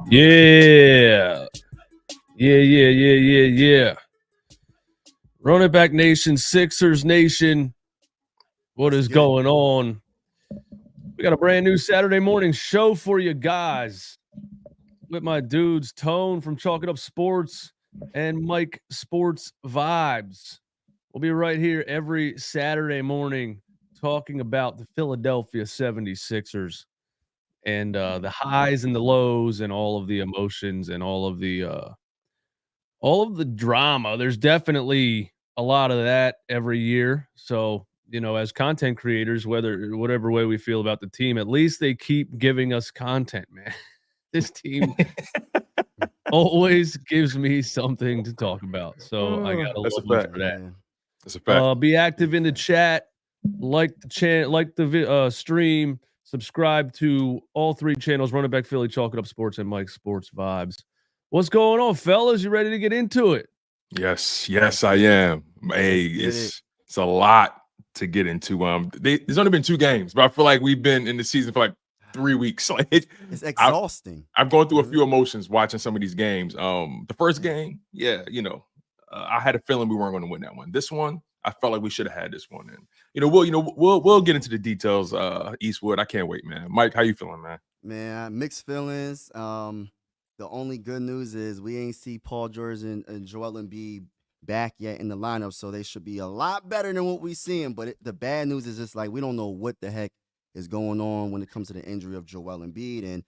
Yeah. Yeah. Run it back nation, Sixers nation. What is going on? We got a brand new Saturday morning show for you guys with my dudes, Tone from Chalk It Up Sports and Mike Sports Vibez. We'll be right here every Saturday morning talking about the Philadelphia 76ers and the highs and the lows and all of the emotions and all of the drama. There's definitely a lot of that every year. So, as content creators, whatever way we feel about the team, at least they keep giving us content, man. This team always gives me something to talk about. So I gotta love them for that. That's a fact. Be active in the chat, like the channel, like the stream, subscribe to all three channels: Run It Back Philly, Chalk It Up Sports, and Mike Sports Vibez. What's going on, fellas? You ready to get into it? Yes, I am. Hey, it's a lot to get into. There's only been 2 games, but I feel like we've been in the season for like 3 weeks. Like it's exhausting. I've gone through a few emotions watching some of these games. The first game, I had a feeling we weren't going to win that one. This one, I felt like we should have had this one. And we'll get into the details. Eastwood, I can't wait, man. Mike, how you feeling, man? Man, mixed feelings. The only good news is we ain't see Paul George and Joel Embiid back yet in the lineup, so they should be a lot better than what we're seeing. But the bad news is just like we don't know what the heck is going on when it comes to the injury of Joel Embiid, and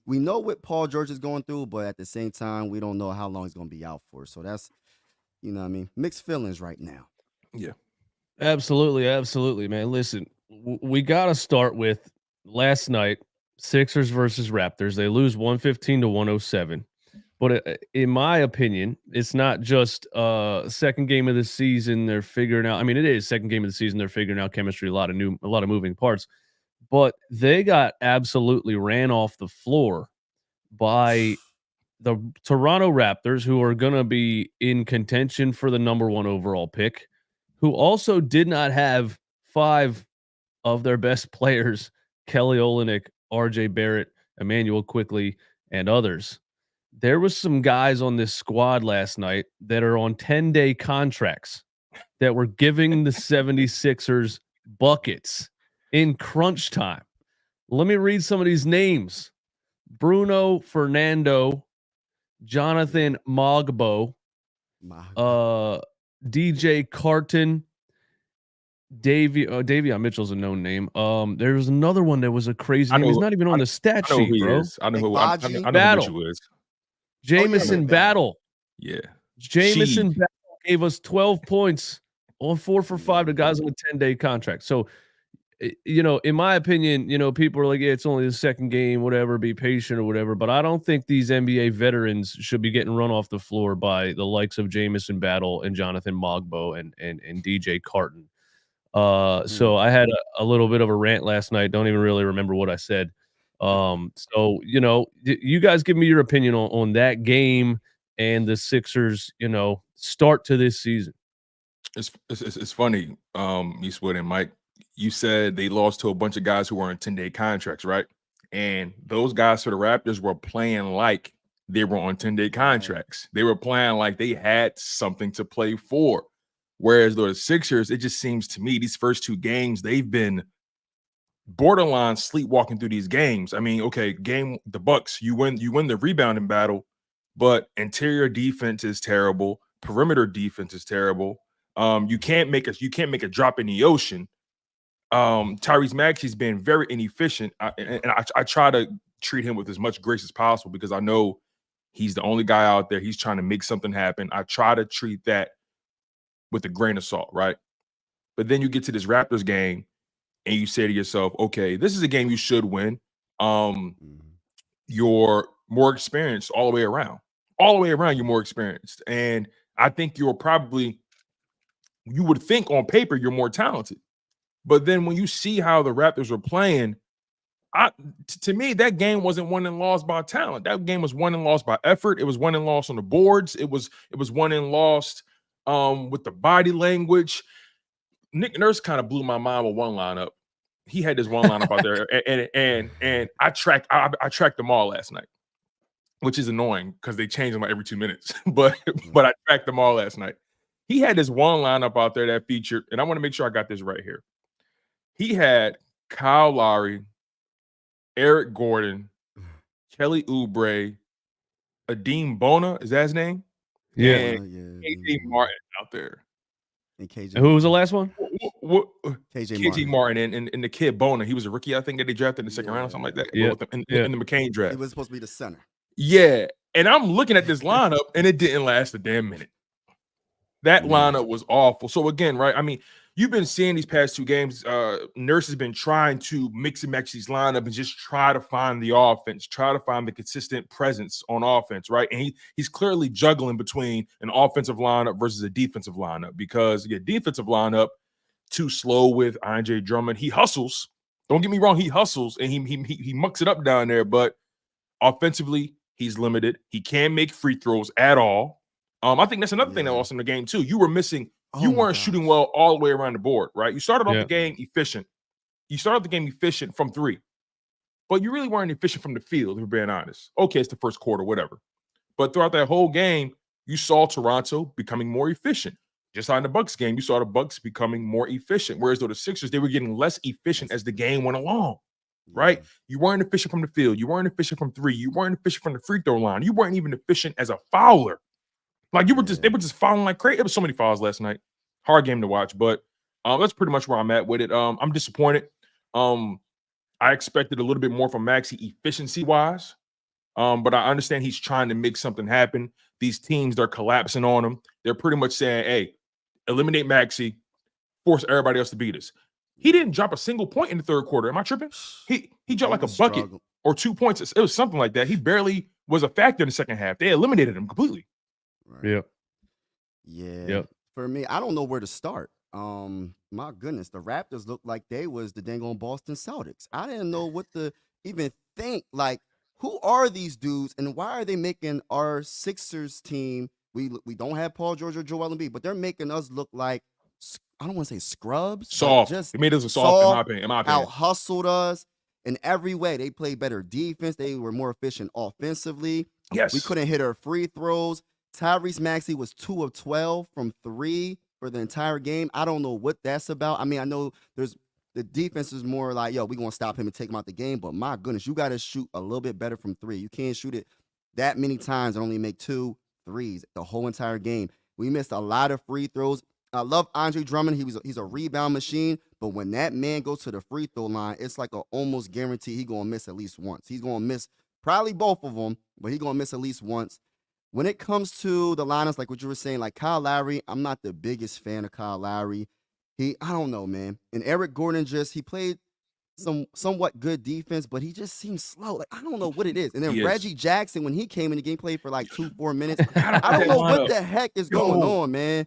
we know what Paul George is going through, but at the same time, we don't know how long he's going to be out for. So that's, mixed feelings right now. Yeah, absolutely, man. Listen, we got to start with last night. Sixers versus Raptors. They lose 115-107. But in my opinion, it's not just second game of the season. They're figuring out. I mean, it is second game of the season. They're figuring out chemistry. A lot of moving parts. But they got absolutely ran off the floor by the Toronto Raptors, who are going to be in contention for the number 1 overall pick, who also did not have 5 of their best players: Kelly Olynyk, RJ Barrett, Emmanuel Quickley, and others. There was some guys on this squad last night that are on 10-day contracts that were giving the 76ers buckets in crunch time. Let me read some of these names: Bruno Fernando, Jonathan Mogbo, DJ Carton, Davion Mitchell's a known name. There was another one that was a crazy name. He's not even on the stat sheet, bro. I know who Mitchell is. Jamison Battle. Yeah. Jamison Battle gave us 12 points on 4 for 5 to guys on a 10-day contract. So, in my opinion, people are like, yeah, it's only the second game, whatever, be patient or whatever. But I don't think these NBA veterans should be getting run off the floor by the likes of Jamison Battle and Jonathan Mogbo and DJ Carton. So I had a little bit of a rant last night. Don't even really remember what I said. So, you guys give me your opinion on that game and the Sixers, start to this season. It's funny, Eastwood and Mike, you said they lost to a bunch of guys who were on 10-day contracts, right? And those guys for the Raptors were playing like they were on 10-day contracts. They were playing like they had something to play for. Whereas the Sixers, it just seems to me these first 2 games, they've been borderline sleepwalking through these games. I mean, okay, the Bucks, you win the rebounding battle, but interior defense is terrible. Perimeter defense is terrible. You can't make a drop in the ocean. Tyrese Maxey's been very inefficient, and I try to treat him with as much grace as possible because I know he's the only guy out there. He's trying to make something happen. I try to treat that with a grain of salt, right? But then you get to this Raptors game and you say to yourself, okay, this is a game you should win. You're more experienced all the way around. All the way around, you're more experienced. And I think you would think on paper you're more talented. But then when you see how the Raptors were playing, to me, that game wasn't won and lost by talent. That game was won and lost by effort. It was won and lost on the boards. It was won and lost with the body language. Nick Nurse kind of blew my mind with one lineup. He had this one lineup out there, and I tracked them all last night. which is annoying because they change them like every 2 minutes. but I tracked them all last night. He had this one lineup out there that featured, and I want to make sure I got this right here. He had Kyle Lowry, Eric Gordon, Kelly Oubre, Adeem Bona, is that his name? Yeah. And KJ Martin out there. And KJ. Who was the last one? KJ Martin and the kid Bona. He was a rookie, I think, that they drafted in the second round or something like that. Yeah. In the McCain draft. He was supposed to be the center. Yeah. And I'm looking at this lineup, and it didn't last a damn minute. That lineup was awful. So again, right? I mean, you've been seeing these past 2 games. Nurse has been trying to mix and match these lineup and just try to find the offense, try to find the consistent presence on offense, right? And he's clearly juggling between an offensive lineup versus a defensive lineup because your defensive lineup too slow with Andre Drummond. He hustles. Don't get me wrong, he hustles and he mucks it up down there, but offensively, he's limited. He can't make free throws at all. I think that's another thing that lost in the game too. You were missing. You weren't shooting well all the way around the board, right? You started off the game efficient. You started the game efficient from 3, but you really weren't efficient from the field, if we're being honest. Okay, it's the first quarter, whatever. But throughout that whole game, you saw Toronto becoming more efficient. Just like in the Bucks game, you saw the Bucks becoming more efficient. Whereas though the Sixers, they were getting less efficient as the game went along, right? You weren't efficient from the field. You weren't efficient from 3. You weren't efficient from the free throw line. You weren't even efficient as a fouler. Like they were just fouling like crazy. It was so many fouls last night. Hard game to watch, but that's pretty much where I'm at with it. I'm disappointed. I expected a little bit more from Maxey efficiency-wise, but I understand he's trying to make something happen. These teams, they're collapsing on him. They're pretty much saying, hey, eliminate Maxey, force everybody else to beat us. He didn't drop a single point in the third quarter. Am I tripping? He dropped like a bucket or 2 points. It was something like that. He barely was a factor in the second half. They eliminated him completely. Right. Yeah. For me, I don't know where to start. My goodness, the Raptors looked like they was the dang on Boston Celtics. I didn't know what to even think. Like, who are these dudes, and why are they making our Sixers team? We don't have Paul George or Joel Embiid, but they're making us look like, I don't want to say scrubs. Soft. Just it made us soft, in my opinion. Out hustled us in every way. They played better defense. They were more efficient offensively. Yes. We couldn't hit our free throws. Tyrese Maxey was 2 of 12 from 3 for the entire game. I don't know what that's about. I mean, I know the defense is more like, yo, we're going to stop him and take him out the game. But my goodness, you got to shoot a little bit better from 3. You can't shoot it that many times and only make 2 threes the whole entire game. We missed a lot of free throws. I love Andre Drummond. He's a rebound machine. But when that man goes to the free throw line, it's like a almost guarantee he's going to miss at least once. He's going to miss probably both of them, but he's going to miss at least once. When it comes to the lineups, like what you were saying, like Kyle Lowry, I'm not the biggest fan of Kyle Lowry. I don't know, man. And Eric Gordon he played somewhat good defense, but he just seems slow. Like, I don't know what it is. And then Reggie Jackson, when he came in the game, played for like 2-4 minutes. I don't know what the heck is going on, man.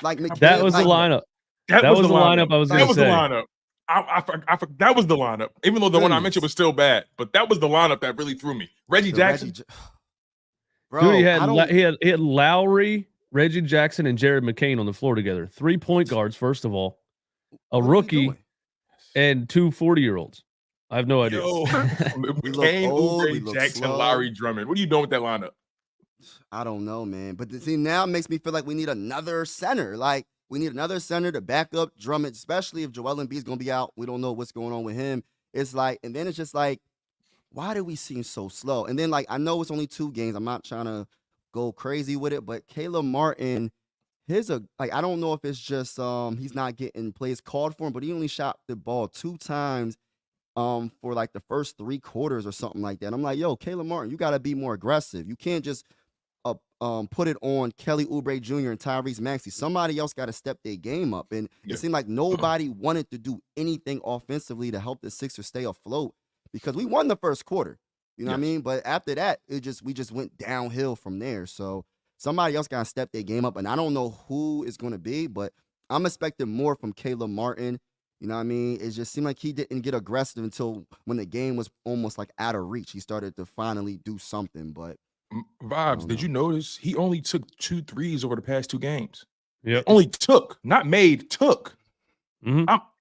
Like that was the lineup. That was the lineup I was going to say. That was the lineup. That was the lineup. Even though the one I mentioned was still bad, but that was the lineup that really threw me. Reggie Jackson. Bro, dude, he had Lowry, Reggie Jackson, and Jared McCain on the floor together. 3 point guards, first of all, a rookie, and 2 40-year-olds. I have no idea. McCain, Oubre, Jackson, slow. Lowry, Drummond. What are you doing with that lineup? I don't know, man. But see, now it makes me feel like we need another center. Like, we need another center to back up Drummond, especially if Joel Embiid is going to be out. We don't know what's going on with him. It's like, and then it's just like, why do we seem so slow? And then, like, I know it's only 2 games. I'm not trying to go crazy with it, but Caleb Martin, I don't know if it's just he's not getting plays called for him, but he only shot the ball 2 times for like the first 3 quarters or something like that. I'm like, yo, Caleb Martin, you got to be more aggressive. You can't just put it on Kelly Oubre Jr. and Tyrese Maxey. Somebody else got to step their game up. And it seemed like nobody wanted to do anything offensively to help the Sixers stay afloat. Because we won the first quarter, you know what I mean? But after that, we just went downhill from there. So somebody else got to step their game up. And I don't know who it's going to be, but I'm expecting more from Caleb Martin. You know what I mean? It just seemed like he didn't get aggressive until when the game was almost like out of reach. He started to finally do something. But Vibes, did you notice he only took 2 threes over the past 2 games? Yeah, only took, not made, took.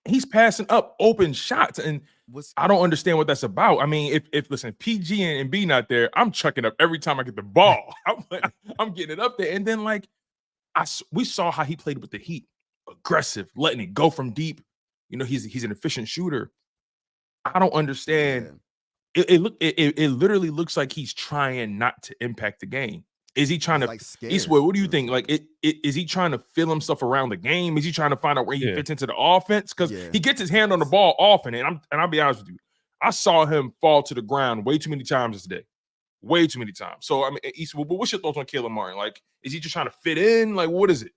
He's passing up open shots, and What's I don't understand what that's about. I mean, if listen, PG and B not there, I'm chucking up every time I get the ball. I'm getting it up there, and then like we saw how he played with the Heat, aggressive, letting it go from deep. You know, he's an efficient shooter. I don't understand. It literally looks like he's trying not to impact the game. Is he trying to like scared Eastwood? What do you or think? Like, is he trying to feel himself around the game? Is he trying to find out where he fits into the offense? Because he gets his hand on the ball often, and I'll be honest with you, I saw him fall to the ground way too many times today, way too many times. So I mean, Eastwood, but what's your thoughts on Caleb Martin? Like, is he just trying to fit in? Like, what is it?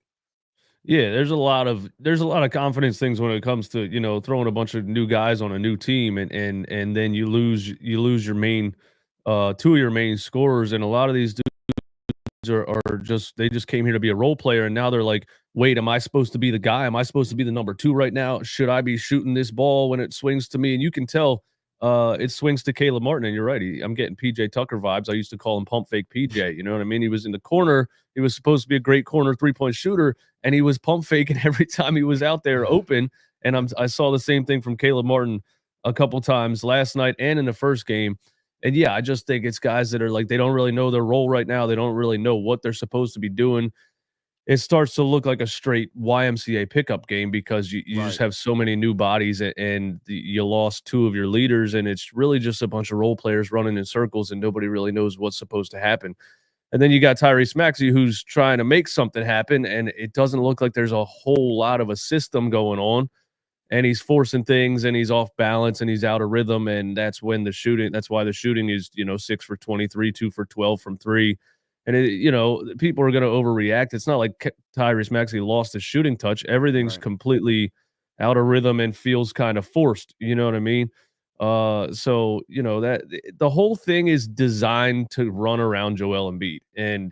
Yeah, there's a lot of confidence things when it comes to, you know, throwing a bunch of new guys on a new team, and then you lose your main two of your main scorers, and a lot of these dudes are just, they just came here to be a role player, and now they're like, wait, am I supposed to be the guy? Am I supposed to be the number 2 right now? Should I be shooting this ball when it swings to me? And you can tell it swings to Caleb Martin, and you're right. I'm getting PJ Tucker vibes. I used to call him pump fake PJ. You know what I mean? He was in the corner. He was supposed to be a great corner 3-point shooter, and he was pump faking every time he was out there open. And I saw the same thing from Caleb Martin a couple times last night and in the first game. And yeah, I just think it's guys that are like, they don't really know their role right now. They don't really know what they're supposed to be doing. It starts to look like a straight YMCA pickup game because you just have so many new bodies, and you lost 2 of your leaders, and it's really just a bunch of role players running in circles, and nobody really knows what's supposed to happen. And then you got Tyrese Maxey, who's trying to make something happen, and it doesn't look like there's a whole lot of a system going on. And he's forcing things, and he's off balance, and he's out of rhythm, and that's why the shooting is, you know, 6 for 23, 2 for 12 from 3. And you know, people are going to overreact. It's not like Tyrese Maxey lost his shooting touch. Everything's completely out of rhythm and feels kind of forced. You know what I mean? So you know that the whole thing is designed to run around Joel Embiid, and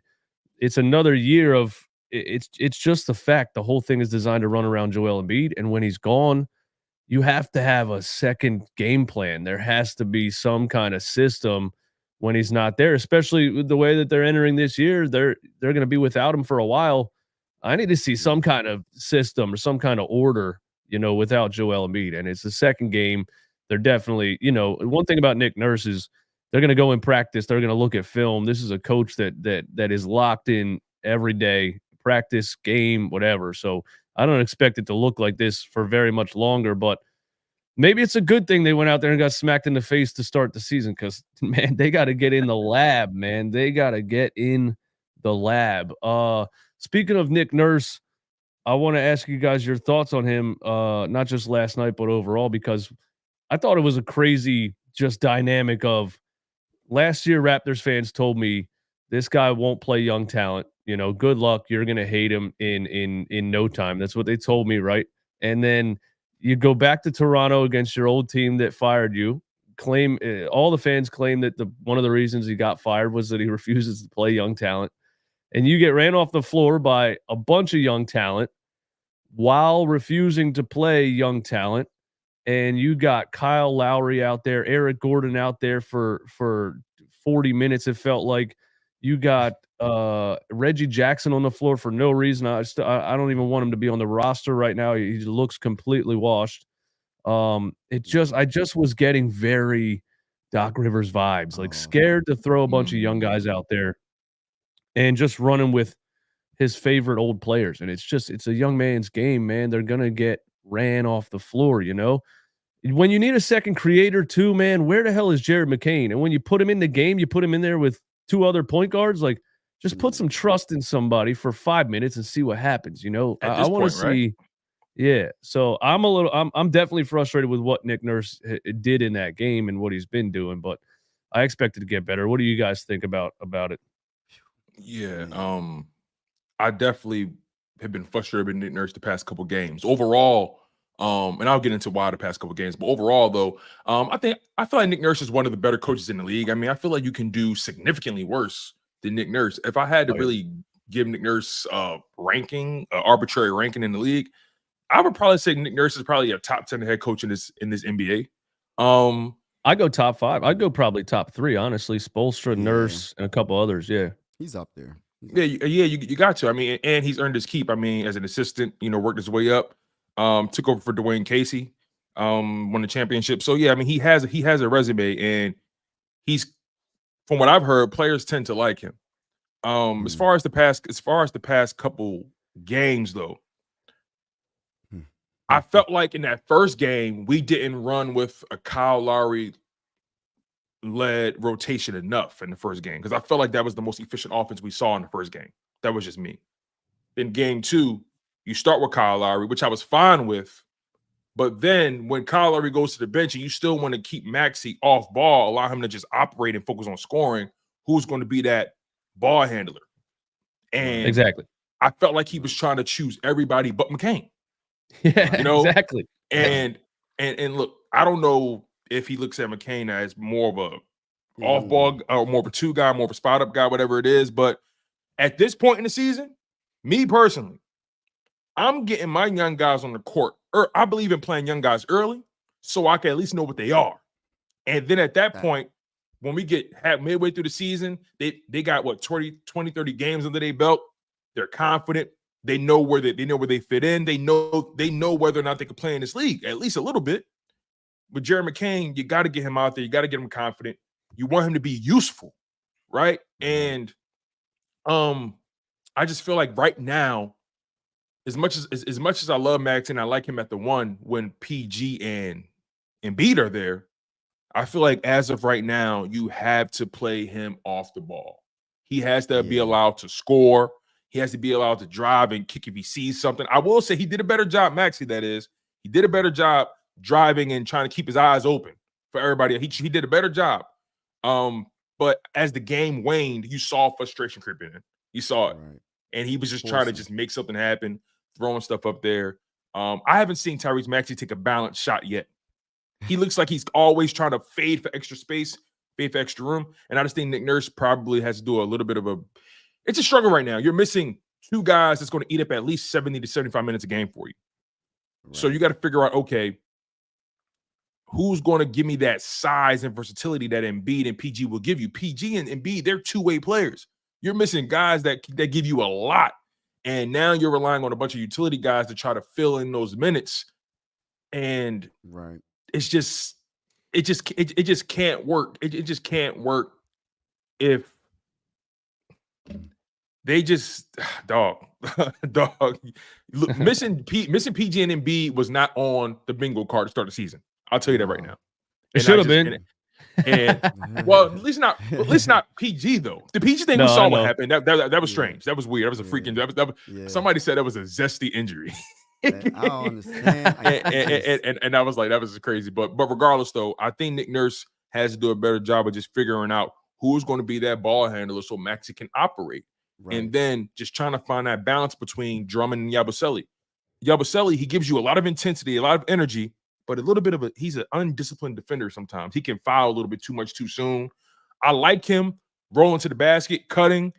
it's another year of it's just the fact the whole thing is designed to run around Joel Embiid, and when he's gone, you have to have a second game plan. There has to be some kind of system when he's not there, especially with the way that they're entering this year. They're going to be without him for a while. I need to see some kind of system or some kind of order, you know, without Joel Embiid. And it's the second game. They're definitely, you know, one thing about Nick Nurse is they're going to go in practice. They're going to look at film. This is a coach that is locked in every day, practice, game, whatever. So I don't expect it to look like this for very much longer, but maybe it's a good thing they went out there and got smacked in the face to start the season, because, man, they got to get in the lab, man. They got to get in the lab. Speaking of Nick Nurse, I want to ask you guys your thoughts on him, not just last night, but overall, because I thought it was a crazy just dynamic of last year. Raptors fans told me this guy won't play young talent. You know, good luck. You're going to hate him in no time. That's what they told me, right? And then you go back to Toronto against your old team that fired you. All the fans claim that one of the reasons he got fired was that he refuses to play young talent. And you get ran off the floor by a bunch of young talent while refusing to play young talent. And you got Kyle Lowry out there, Eric Gordon out there for 40 minutes. It felt like you got Reggie Jackson on the floor for no reason. I don't even want him to be on the roster right now. He looks completely washed. I just was getting very Doc Rivers vibes, like scared to throw a bunch of young guys out there and just running with his favorite old players. And it's a young man's game, man. They're going to get ran off the floor, you know? When you need a second creator too, man, where the hell is Jared McCain? And when you put him in the game, you put him in there with 2 other point guards, like just put some trust in somebody for 5 minutes and see what happens, you know? I want to see. Yeah. So I'm definitely frustrated with what Nick Nurse did in that game and what he's been doing, but I expect it to get better. What do you guys think about it? Yeah. I definitely have been frustrated with Nick Nurse the past couple games. Overall, and I'll get into why the past couple games, but overall though, I feel like Nick Nurse is one of the better coaches in the league. I mean, I feel like you can do significantly worse than Nick Nurse. If I had to really give Nick Nurse arbitrary ranking in the league, I would probably say Nick Nurse is probably a top 10 head coach in this NBA. I go top 5. I'd go probably top 3, honestly. Spoelstra, Nurse, and a couple others. Yeah. He's up there. You got to. I mean, and he's earned his keep. I mean, as an assistant, you know, worked his way up. took over for Dwayne Casey, won the championship. So yeah, I mean he has a resume, and he's, from what I've heard, players tend to like him. As far as the past couple games though, I felt like in that first game we didn't run with a Kyle Lowry led rotation enough in the first game, because I felt like that was the most efficient offense we saw in the first game. That was just me. Then game 2, you start with Kyle Lowry, which I was fine with. But then when Kyle Lowry goes to the bench and you still want to keep Maxey off ball, allow him to just operate and focus on scoring, who's going to be that ball handler? And exactly. I felt like he was trying to choose everybody but McCain. Yeah, You know? exactly. And look, I don't know if he looks at McCain as more of a off ball or more of a 2 guy, more of a spot up guy, whatever it is. But at this point in the season, me personally, I'm getting my young guys on the court. I believe in playing young guys early so I can at least know what they are. And then at that point, when we get midway through the season, they got what, 20, 30 games under their belt. They're confident. They know where they fit in. They know whether or not they can play in this league, at least a little bit. With Jared McCain, you got to get him out there. You got to get him confident. You want him to be useful, right? And I just feel like right now, as much as I love Max and I like him at the 1 when PG and Embiid are there, I feel like as of right now, you have to play him off the ball. He has to be allowed to score. He has to be allowed to drive and kick if he sees something. I will say he did a better job, Maxey, that is. He did a better job driving and trying to keep his eyes open for everybody. He did a better job. But as the game waned, you saw frustration creeping in. You saw it. Right. And he was just trying to just make something happen, throwing stuff up there. I haven't seen Tyrese Maxey take a balanced shot yet. He looks like he's always trying to fade for extra space, fade for extra room. And I just think Nick Nurse probably has to do a little bit of it's a struggle right now. You're missing 2 guys that's going to eat up at least 70 to 75 minutes a game for you. Right. So you got to figure out, okay, who's going to give me that size and versatility that Embiid and PG will give you? PG and Embiid, they're 2-way players. You're missing guys that give you a lot. And now you're relying on a bunch of utility guys to try to fill in those minutes. And it just can't work. It just can't work if they just dog. Look, missing PG and Embiid was not on the bingo card to start the season. I'll tell you that right now. It should have been. And well, at least not PG though. The PG thing we saw what happened. That was strange. That was weird. That was a freaking. That was somebody said that was a zesty injury. I don't understand. And I was like, that was crazy. But regardless, though, I think Nick Nurse has to do a better job of just figuring out who's going to be that ball handler so Maxey can operate. Right. And then just trying to find that balance between Drummond and Yabusele. Yabusele, he gives you a lot of intensity, a lot of energy, but a little bit of he's an undisciplined defender sometimes. He can foul a little bit too much too soon. I like him rolling to the basket, cutting.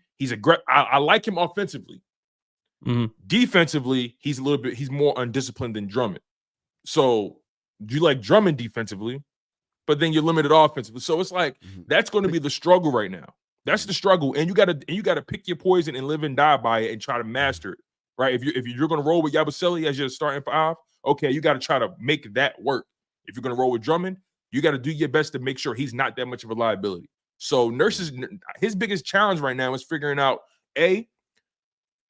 I like him offensively. Mm-hmm. Defensively, he's more undisciplined than Drummond. So you like Drummond defensively, but then you're limited offensively. So it's like that's going to be the struggle right now. That's the struggle, and you gotta pick your poison and live and die by it and try to master it, right? If you're going to roll with Yabusele as your starting 5, okay, you got to try to make that work. If you're going to roll with Drummond, you got to do your best to make sure he's not that much of a liability. So his biggest challenge right now is figuring out, A,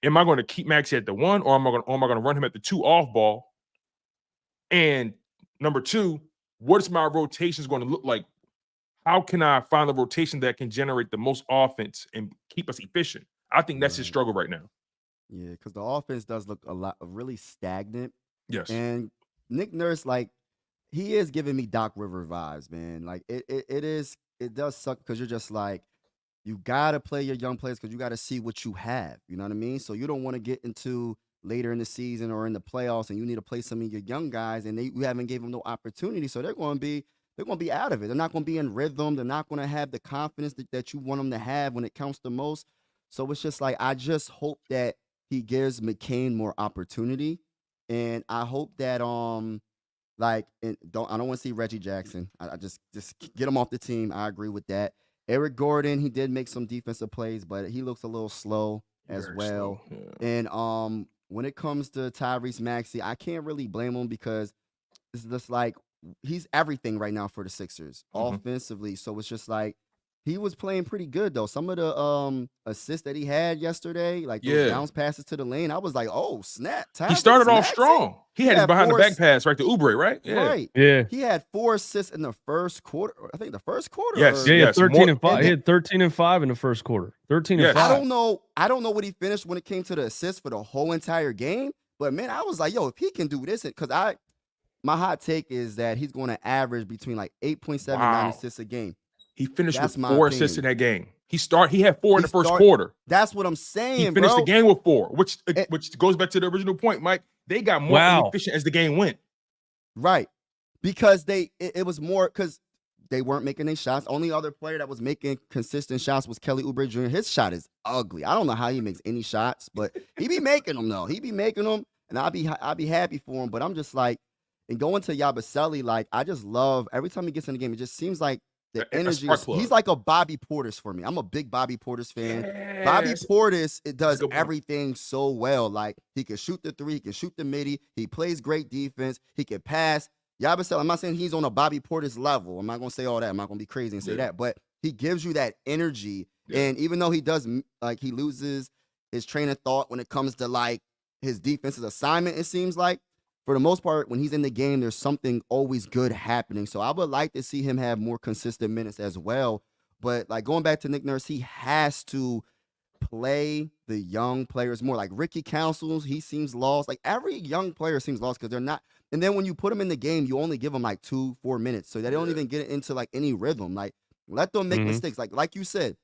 am I going to keep Maxey at the 1 or am I going to run him at the 2 off ball? And number 2, what is my rotations going to look like? How can I find the rotation that can generate the most offense and keep us efficient? I think that's his struggle right now. Yeah, because the offense does look really stagnant. Yes. And Nick Nurse, like, he is giving me Doc River vibes, man. Like, it does suck because you're just like, you got to play your young players because you got to see what you have. You know what I mean? So you don't want to get into later in the season or in the playoffs and you need to play some of your young guys and you haven't gave them no opportunity. So they're going to be out of it. They're not going to be in rhythm. They're not going to have the confidence that you want them to have when it counts the most. So it's just like, I just hope that he gives McCain more opportunity. And I hope that, I don't want to see Reggie Jackson. I just get him off the team. I agree with that. Eric Gordon, he did make some defensive plays, but he looks a little slow as well. Slow. Yeah. And when it comes to Tyrese Maxey, I can't really blame him because it's just like he's everything right now for the Sixers offensively. So it's just like he was playing pretty good though. Some of the assists that he had yesterday, like those Yeah. bounce passes to the lane, I was like, oh snap! He started Tyrese off Maxey? strong. He had his behind the four back ass- pass right to Oubre, right? Yeah. Right. Yeah. He had 4 assists in the first quarter. I think the first quarter. Yes. Yeah, he had Yes, 13 more- and 5. and He then- had 13 and 5 in the first quarter. 13 Yes. and I 5. don't know what he finished when it came to the assists for the whole entire game. But man, I was like, yo, if he can do this, because my hot take is that he's going to average between like 8.7 and 9 Wow. assists a game. He finished That's with my 4 assists in opinion. that game. He had 4 in He the first start- quarter. That's what I'm saying, He finished bro. the game with 4, which It- goes back to the original point, Mike. They got more Wow. inefficient as the game went. Right. Because it was more because they weren't making their shots. Only other player that was making consistent shots was Kelly Oubre Jr. His shot is ugly. I don't know how he makes any shots, but he be making them though. He be making them, and I'll be happy for him. But I'm just like, and going to Yabusele, like I just love every time he gets in the game. It just seems like the A energy. spark plug. He's like a Bobby Portis for me. I'm a big Bobby Portis fan. Bobby Yes. Portis, it does Good point. everything so well. Like he can shoot the 3, he can shoot the midi, he plays great defense, he can pass. Yabusele, I'm not saying he's on a Bobby Portis level. I'm not gonna say all that. I'm not gonna be crazy and say that, but he gives you that energy. Yeah. And even though he does like he loses his train of thought when it comes to like his defensive assignment, it seems like for the most part, when he's in the game, there's something always good happening. So I would like to see him have more consistent minutes as well. But like going back to Nick Nurse, he has to play the young players more. Like Ricky Councils, he seems lost. Like every young player seems lost because they're not. And then when you put them in the game, you only give them like 2-4 minutes, so they don't even get into like any rhythm. Like let them make mistakes. Like you said,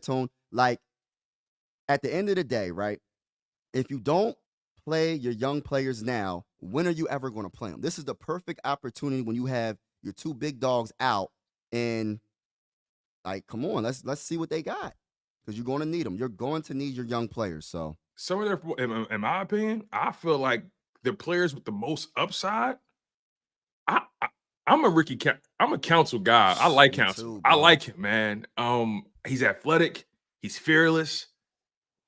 Tone. Like at the end of the day, right? If you don't play your young players now, when are you ever going to play them? This is the perfect opportunity when you have your 2 big dogs out, and like, come on, let's see what they got, because you're going to need them. You're going to need your young players. So Some of their, in my opinion, I feel like the players with the most upside. I'm a Council guy. I like Me Council. too, I bro. like him, man. He's athletic. He's fearless.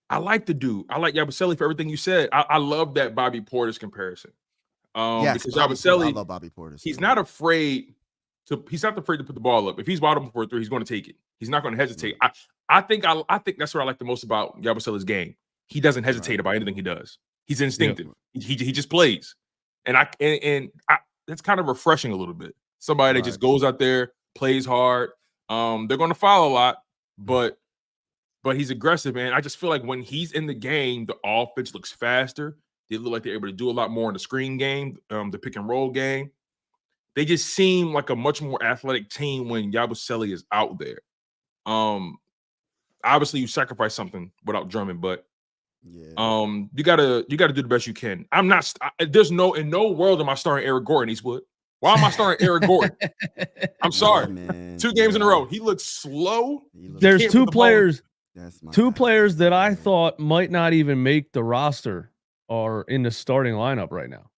I like the dude. I like Yabusele for everything you said. I love that Bobby Portis comparison. yes, Because Bobby Portis, I Yabusele, love Bobby Portis. he's too. not afraid to put the ball up. If he's wide open for a 3, he's going to take it. He's not going to hesitate. I think that's what I like the most about Yabusele's game. He doesn't hesitate about anything he does. He's instinctive. He just plays. And that's kind of refreshing a little bit. Somebody that just goes out there, plays hard. They're going to foul a lot, but he's aggressive, man. I just feel like when he's in the game, the offense looks faster. They look like they're able to do a lot more in the screen game, the pick and roll game. They just seem like a much more athletic team when Yabusele is out there. Obviously, you sacrifice something without Drummond, but you gotta do the best you can. There's in no world am I starting Eric Gordon, Eastwood. Why am I starting Eric Gordon? I'm sorry. man. 2 games in a row. He looks slow. There's can't 2 put the ball in. players. That's my 2 bad. players that I Man. thought might not even make the roster are in the starting lineup right now.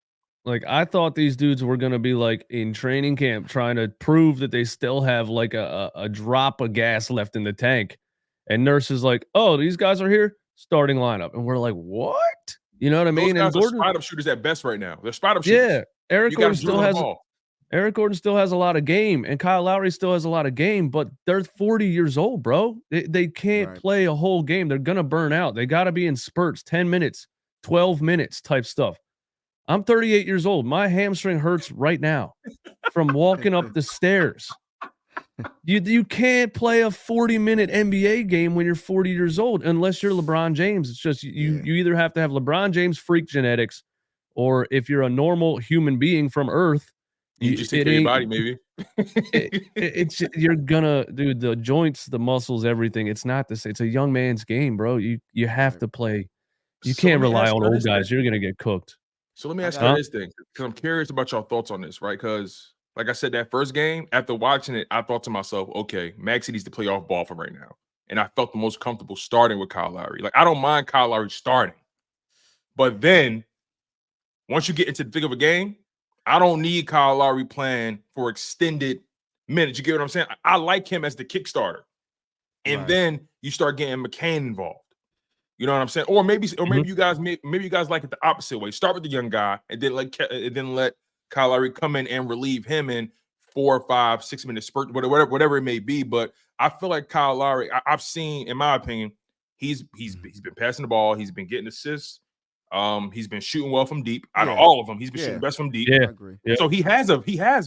Like I thought these dudes were going to be like in training camp trying to prove that they still have like a drop of gas left in the tank. And Nurse is like, "Oh, these guys are here, starting lineup." And we're like, "What?" You know what I mean? Those And guys Gordon, are spot up shooters at best right now. They're spot up shooters. yeah, Eric You got Gordon to still the has ball. Eric Gordon still has a lot of game, and Kyle Lowry still has a lot of game, but they're 40 years old, bro. They can't Right. play a whole game. They're gonna burn out. They got to be in spurts, 10 minutes, 12 minutes type stuff. I'm 38 years old. My hamstring hurts right now from walking up the stairs. You can't play a 40-minute NBA game when you're 40 years old unless you're LeBron James. It's just you either have to have LeBron James freak genetics, or if you're a normal human being from Earth, You just take care of your body, maybe. it's you're gonna, dude, the joints, the muscles, everything. It's not the same. It's a young man's game, bro. You have to play. You So can't let me rely ask on you old this guys. thing. You're gonna get cooked. So let me ask Huh? you this thing, because I'm curious about your thoughts on this, right? Because, like I said, that first game, after watching it, I thought to myself, okay, Maxey needs to play off ball for right now. And I felt the most comfortable starting with Kyle Lowry. Like, I don't mind Kyle Lowry starting. But then, once you get into the thick of a game, I don't need Kyle Lowry playing for extended minutes. You get what I'm saying? I like him as the kickstarter. And Right. then you start getting McCain involved. You know what I'm saying? Or maybe you guys like it the opposite way. Start with the young guy and then let Kyle Lowry come in and relieve him in 4 or 5, 6 minute spurt, whatever it may be. But I feel like Kyle Lowry, I've seen, in my opinion, he's been passing the ball, he's been getting assists, he's been shooting well from deep. Out of all of them, he's been shooting best from deep. Yeah, I agree. Yeah. So he has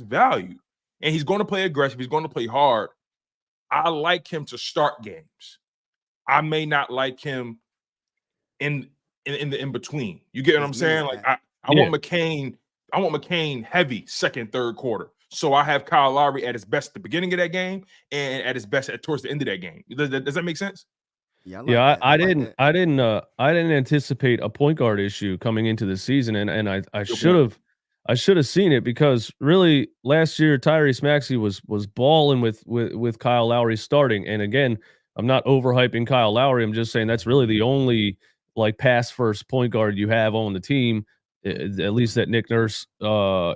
value, and he's going to play aggressive. He's going to play hard. I like him to start games. I may not like him in the in between. You get what I'm saying? Like I want McCain heavy second, third quarter. So I have Kyle Lowry at his best at the beginning of that game and at his best towards the end of that game. Does that make sense? Yeah, I didn't anticipate a point guard issue coming into the season, and I should have seen it, because really last year Tyrese Maxey was balling with Kyle Lowry starting. And again, I'm not overhyping Kyle Lowry. I'm just saying that's really the only like pass first point guard you have on the team, at least that Nick Nurse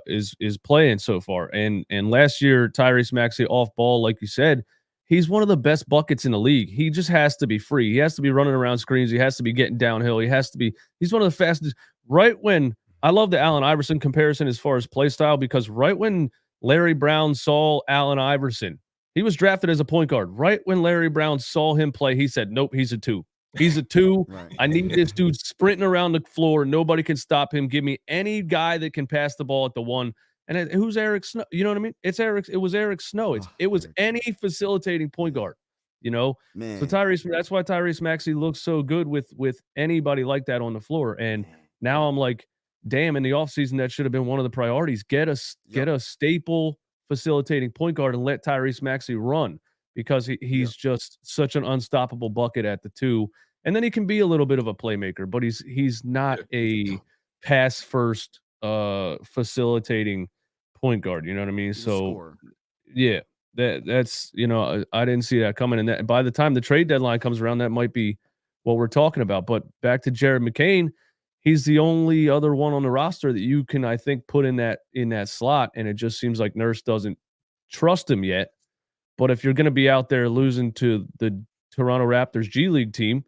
is playing so far. And last year Tyrese Maxey off ball, like you said, he's one of the best buckets in the league. He just has to be free. He has to be running around screens. He has to be getting downhill. He's one of the fastest. Right when I love the Allen Iverson comparison as far as play style, because right when Larry Brown saw Allen Iverson, he was drafted as a point guard. Right when Larry Brown saw him play, he said, nope, he's a 2. He's a 2. Right. I need this dude sprinting around the floor. Nobody can stop him. Give me any guy that can pass the ball at the 1. And who's Eric Snow? You know what I mean? It was Eric Snow. It was any facilitating point guard, you know? Man. So that's why Tyrese Maxey looks so good with anybody like that on the floor. And now I'm like, damn, in the offseason, that should have been one of the priorities. Get a staple facilitating point guard and let Tyrese Maxey run, because he's just such an unstoppable bucket at the 2. And then he can be a little bit of a playmaker, but he's not a pass first facilitating point guard. You know what I mean? So yeah, that's, you know, I didn't see that coming. And that by the time the trade deadline comes around, that might be what we're talking about. But back to Jared McCain, he's the only other one on the roster that you can, I think, put in that slot. And it just seems like Nurse doesn't trust him yet. But if you're going to be out there losing to the Toronto Raptors G League team,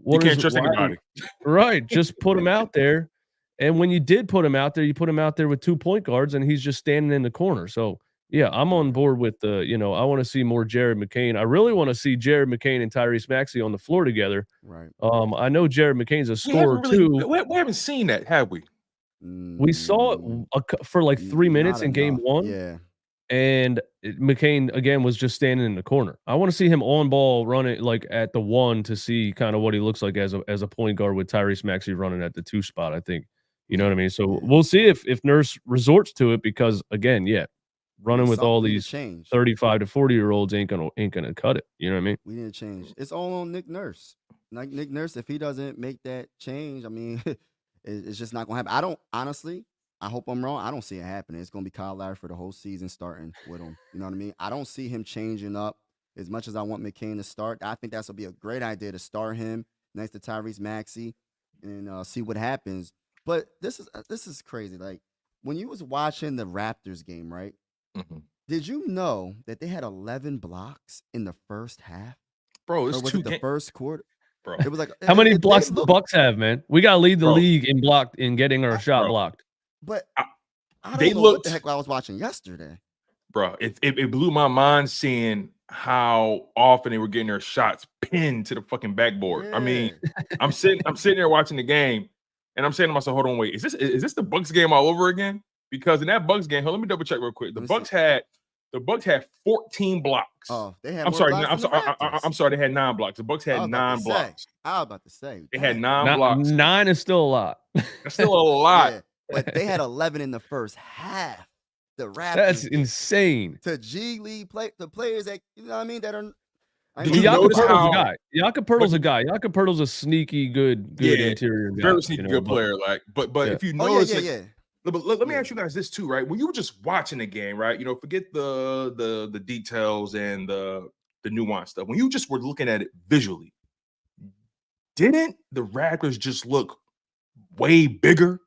you can't trust anybody. Right. Just put him out there. And when you did put him out there, you put him out there with 2 point guards, and he's just standing in the corner. So, yeah, I'm on board with I want to see more Jared McCain. I really want to see Jared McCain and Tyrese Maxey on the floor together. Right. I know Jared McCain's a scorer too. We haven't seen that, have we? We saw it for like 3 minutes in game 1. Yeah. And McCain, again, was just standing in the corner. I want to see him on ball running like at the 1 to see kind of what he looks like as a point guard with Tyrese Maxey running at the 2 spot, I think. You know what I mean? So we'll see if Nurse resorts to it, because, again, running with all these 35 to 40-year-olds ain't gonna cut it. You know what I mean? We need to change. It's all on Nick Nurse. Like Nick Nurse, if he doesn't make that change, I mean, it's just not gonna happen. I hope I'm wrong. I don't see it happening. It's gonna be Kyle Lowry for the whole season, starting with him. You know what I mean? I don't see him changing up as much as I want McCain to start. I think that's gonna be a great idea to start him next to Tyrese Maxey and see what happens. But this is crazy. Like, when you was watching the Raptors game, right? Mm-hmm. Did you know that they had 11 blocks in the first half? Bro, it's the first quarter. Bro, it was like, how many blocks do the Bucks have, man? We gotta lead the league in getting our shot blocked. But I don't know what the heck I was watching yesterday. Bro, it blew my mind seeing how often they were getting their shots pinned to the fucking backboard. Yeah. I mean, I'm sitting there watching the game, and I'm saying to myself, hold on, wait, is this the Bucks game all over again? Because in that Bucks game, let me double check real quick. The Bucks had 14 blocks. Oh, they had. I'm sorry, they had 9 blocks. The Bucks had 9 blocks. I was about to say they had 9 blocks. 9 is still a lot. That's still a lot. Yeah, but they had 11 in the first half. The Raptors. That's insane. To G League the players that, you know what I mean, that are. Jakob Poeltl's a guy. Jakob Poeltl's a guy. Jakob Poeltl's a sneaky good interior guy. Very sneaky good player. Like, but if you notice, But let me ask you guys this too, right? When you were just watching the game, right? You know, forget the details and the nuance stuff. When you just were looking at it visually, didn't the Raptors just look way bigger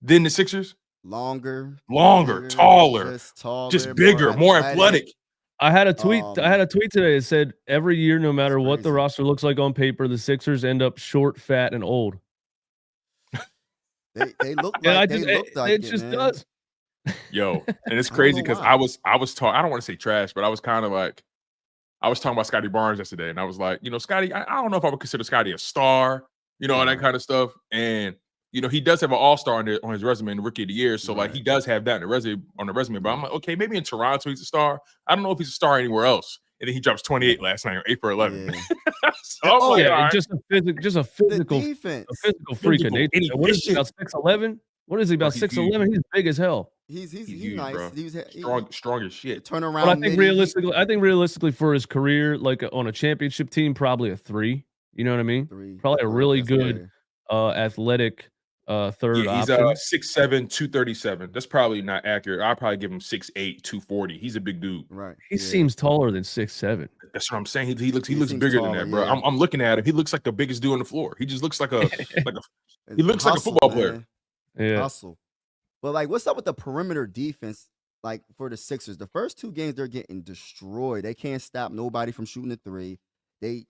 than the Sixers? Longer, taller, just bigger, more athletic. I had a tweet. I had a tweet today. It said every year, no matter what the crazy. roster looks like on paper, the Sixers end up short, fat, and old. They look And like they look like it just man. does. Yo, and it's I don't crazy know because why. I was talking. I don't want to say trash, but I was kind of like, I was talking about Scotty Barnes yesterday, and I was like, Scotty, I don't know if I would consider Scotty a star, all that Right. kind of stuff. And he does have an all-star on his resume in the Rookie of the Year, so like Right. he does have that in the resume. But I'm like, okay, maybe in Toronto he's a star. I don't know if he's a star anywhere else. And then he drops 28 last night, or 8 for 11. Yeah. So I'm like, all right. just a physical, defense. a physical freak of Physical, nature. What is he, about 6'11"? What is he, about Bro, he's huge. 6'11"? He's big as hell. He's huge, nice. bro. He's Strong as shit. turn But around. I think realistically for his career, like on a championship team, probably a 3. You know what I mean? 3. Probably a really That's good fair. athletic third Yeah, he's option. 6'7", 237. That's probably not accurate. I'll probably give him 6'8", 240. He's a big dude. Right. He seems taller than 6'7". That's what I'm saying. He looks seems bigger than taller, that, bro. yeah. I'm looking at him. He looks like the biggest dude on the floor. He just looks like he looks like a Hustle, football player. man. Yeah. Hustle. But like, what's up with the perimeter defense? Like for the Sixers, the first 2 games they're getting destroyed. They can't stop nobody from shooting the 3. And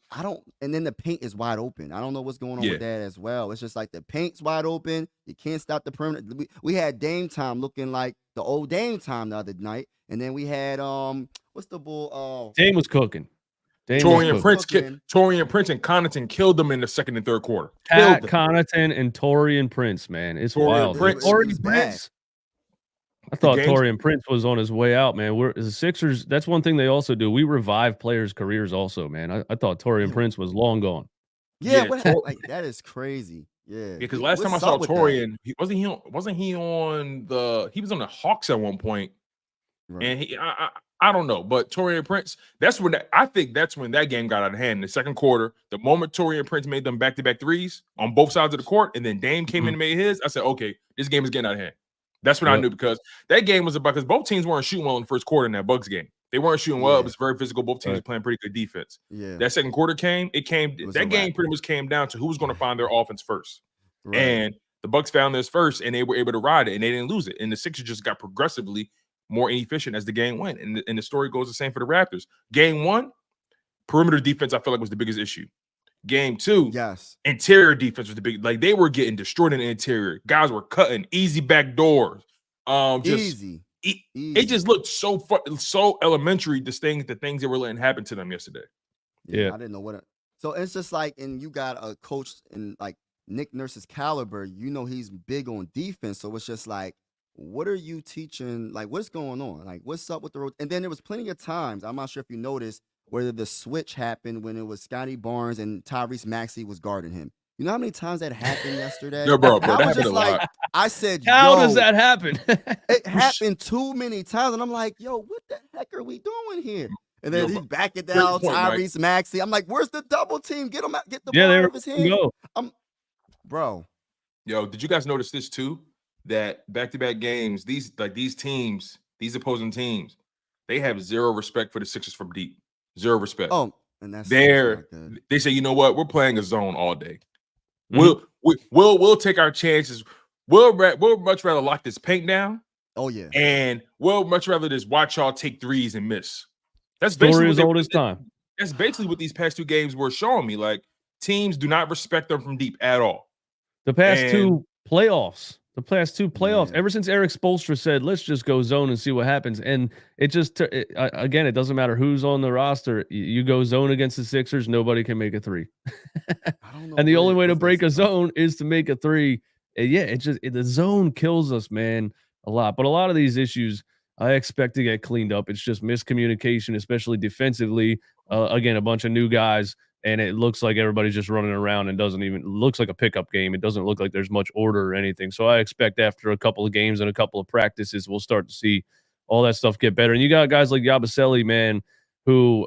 then the paint is wide open. I don't know what's going on with that as well. It's just like the paint's wide open. You can't stop the perimeter. We had Dame Time looking like the old Dame Time the other night, and then we had what's the bull? Dame was cooking. Torian Prince and Connaughton killed them in the second and third quarter. Pat Connaughton and Torian Prince, man, it's wild. Torian Prince. I thought Torian Prince was on his way out, man. We're the Sixers. That's one thing they also do. We revive players' careers, also, man. I thought Torian Prince was long gone. Yeah, like that is crazy. Yeah, because last time I saw Torian, he was on the Hawks at one point, right. And I don't know, but Torian Prince. That's when that game got out of hand in the second quarter. The moment Torian Prince made them back-to-back threes on both sides of the court, and then Dame came in and made his, I said, okay, this game is getting out of hand. That's when I knew, because that game was because both teams weren't shooting well in the first quarter in that Bucks game. They weren't shooting well. It was very physical. Both teams were playing pretty good defense. Yeah. That second quarter that game pretty much came down to who was going to find their offense first. Right. And the Bucks found theirs first, and they were able to ride it, and they didn't lose it. And the Sixers just got progressively more inefficient as the game went. And the story goes the same for the Raptors. Game 1, perimeter defense, I feel like was the biggest issue. Game 2, interior defense was the big. Like they were getting destroyed in the interior. Guys were cutting easy back doors. Easy. It just looked so elementary. The things that were letting happen to them yesterday. Yeah, I didn't know what. So it's just like, and you got a coach in like Nick Nurse's caliber. He's big on defense. So it's just like, what are you teaching? Like, what's going on? Like, what's up with the road? And then there was plenty of times. I'm not sure if you noticed whether the switch happened when it was Scotty Barnes and Tyrese Maxey was guarding him. You know how many times that happened yesterday? No, bro, I was just like, I said, how does that happen? It happened too many times, and I'm like, yo, what the heck are we doing here? And then he's backing down Tyrese Maxey. I'm like, where's the double team? Get him out, get the ball out of his hand. Bro. Yo, did you guys notice this too? That back-to-back games, these teams, these opposing teams, they have zero respect for the Sixers from deep. Zero respect. Oh, and that's they say, you know what? We're playing a zone all day. We'll take our chances. We'll much rather lock this paint down. Oh yeah, and we'll much rather just watch y'all take threes and miss. That's story as old as time. That's basically what these past 2 games were showing me. Like teams do not respect them from deep at all. The past 2 playoffs. Ever since Eric Spoelstra said, let's just go zone and see what happens. And it just, again, it doesn't matter who's on the roster. You go zone against the Sixers, nobody can make a 3. And the only way to break a zone is to make a 3. And yeah, the zone kills us, man, a lot. But a lot of these issues I expect to get cleaned up. It's just miscommunication, especially defensively. Again, a bunch of new guys. And it looks like everybody's just running around and looks like a pickup game. It doesn't look like there's much order or anything. So I expect after a couple of games and a couple of practices, we'll start to see all that stuff get better. And you got guys like Yabusele, man, who,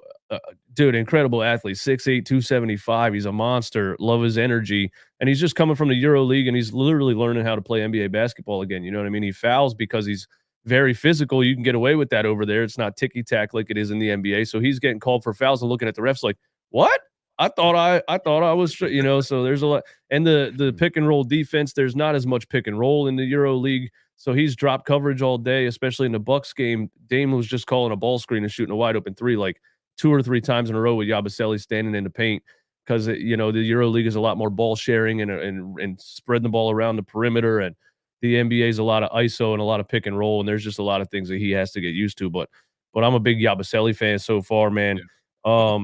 dude, incredible athlete, 6'8", 275. He's a monster. Love his energy. And he's just coming from the Euro League, and he's literally learning how to play NBA basketball again. You know what I mean? He fouls because he's very physical. You can get away with that over there. It's not ticky-tack like it is in the NBA. So he's getting called for fouls and looking at the refs like, what? I thought I was, so there's a lot. And the pick and roll defense, there's not as much pick and roll in the Euro League. So he's dropped coverage all day, especially in the Bucks game. Dame was just calling a ball screen and shooting a wide open three like 2 or 3 times in a row with Yabusele standing in the paint because the EuroLeague is a lot more ball sharing and spreading the ball around the perimeter, and the NBA is a lot of ISO and a lot of pick and roll, and there's just a lot of things that he has to get used to. But I'm a big Yabusele fan so far, man. Yeah.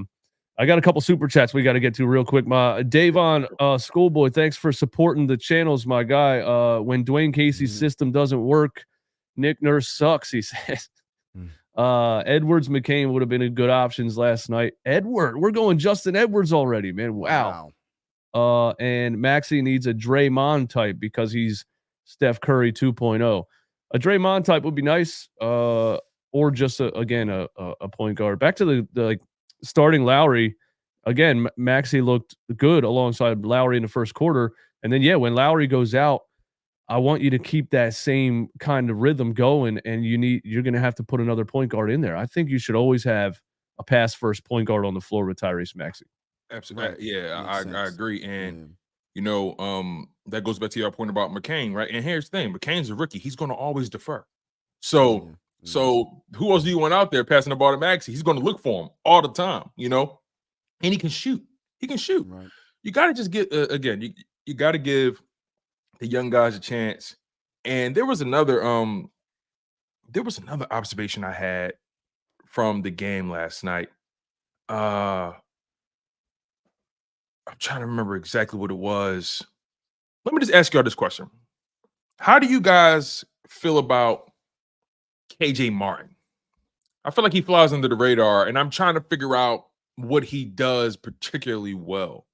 I got a couple super chats we got to get to real quick. My Davon Schoolboy, thanks for supporting the channels, my guy. When Dwayne Casey's system doesn't work, Nick Nurse sucks, he says. Edwards McCain would have been a good options last night. We're going Justin Edwards already, man. Wow. And Maxey needs a Draymond type because he's Steph Curry 2.0. A Draymond type would be nice. Or just a point guard. Back to the like starting Lowry. Again, Maxey looked good alongside Lowry in the first quarter. And then, when Lowry goes out, I want you to keep that same kind of rhythm going, and you're going to have to put another point guard in there. I think you should always have a pass first point guard on the floor with Tyrese Maxey. Absolutely. Right. Yeah, I agree. And Yeah. that goes back to your point about McCain, right? And here's the thing: McCain's a rookie; he's going to always defer. So who else do you want out there passing the ball to Maxey? He's going to look for him all the time, and he can shoot. He can shoot. Right. You got to just get you got to give the young guys a chance. And there was another observation I had from the game last night. I'm trying to remember exactly what it was. Let me just ask y'all this question. How do you guys feel about KJ Martin? I feel like he flies under the radar, and I'm trying to figure out what he does particularly well.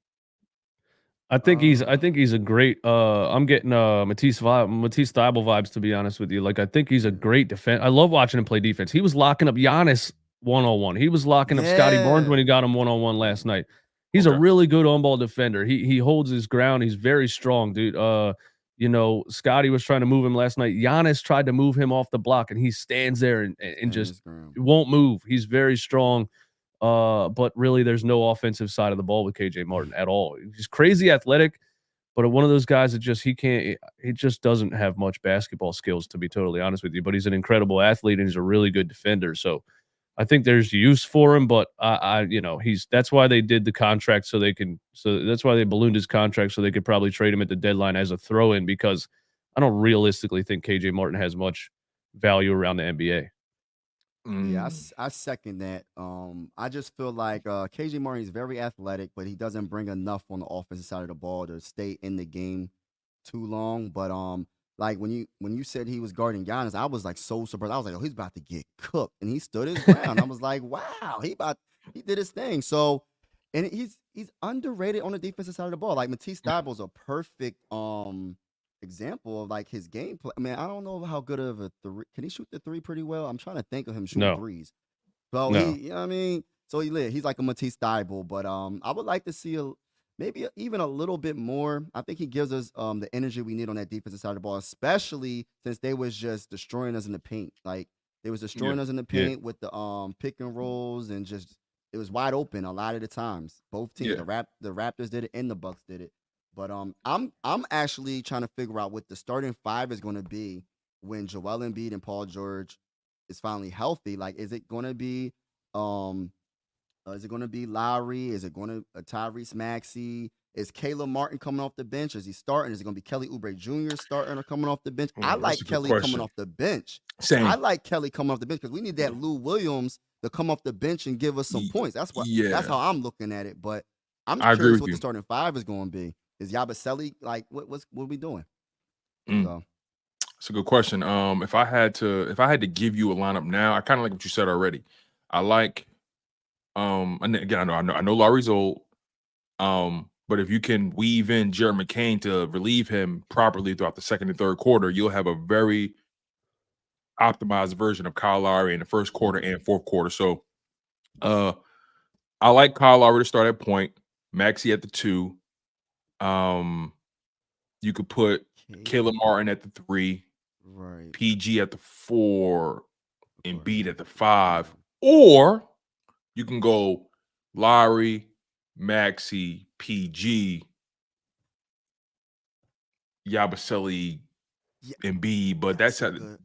I think he's a great I'm getting Matisse Thybulle vibes, to be honest with you. Like, I think he's a great defense. I love watching him play defense. He was locking up Giannis one-on-one. He was locking up Scotty Barnes when he got him one-on-one last night. He's a really good on-ball defender. He holds his ground. He's very strong, dude. Scotty was trying to move him last night. Giannis tried to move him off the block, and he stands there and just won't move. He's very strong. But really, there's no offensive side of the ball with KJ Martin at all. He's crazy athletic, but one of those guys that he just doesn't have much basketball skills, to be totally honest with you. But he's an incredible athlete and he's a really good defender. So I think there's use for him, but that's why they did the contract so that's why they ballooned his contract so they could probably trade him at the deadline as a throw-in, because I don't realistically think KJ Martin has much value around the NBA. Yeah, I second that. I just feel like KJ Martin is very athletic, but he doesn't bring enough on the offensive side of the ball to stay in the game too long. But like when you said he was guarding Giannis, I was like so surprised. I was like, oh, he's about to get cooked, and he stood his ground. I was like, wow, he did his thing. So, and he's underrated on the defensive side of the ball. Like Matisse Thybulle is a perfect example of like his gameplay. I mean, I don't know how good of a three. Can he shoot the three pretty well? I'm trying to think of him shooting threes. So he's like a Matisse Thybulle, but I would like to see maybe even a little bit more. I think he gives us the energy we need on that defensive side of the ball, especially since they was just destroying us in the paint. Like they was destroying us in the paint with the pick and rolls, and just it was wide open a lot of the times. Both teams, the Raptors did it and the Bucks did it. But I'm actually trying to figure out what the starting five is going to be when Joel Embiid and Paul George is finally healthy. Like, is it going to be Lowry? Is it going to Tyrese Maxey? Is Caleb Martin coming off the bench? Is he starting? Is it going to be Kelly Oubre Jr. starting or coming off the bench? I like Kelly coming off the bench. Same. I like Kelly coming off the bench because we need that Lou Williams to come off the bench and give us some points. That's how I'm looking at it. But I'm curious what the starting five is going to be. Is Yabusele like what are we doing? So. It's a good question. If I had to give you a lineup now, I kind of like what you said already. I like and again, I know Lowry's old. But if you can weave in Jared McCain to relieve him properly throughout the second and third quarter, you'll have a very optimized version of Kyle Lowry in the first quarter and fourth quarter. So I like Kyle Lowry to start at point, Maxey at the 2. You could put Caleb Martin at the 3, right? PG at the 4, and Embiid at the 5, or you can go Lowry, Maxey, PG, Yabusele, Embiid, but that's how. good.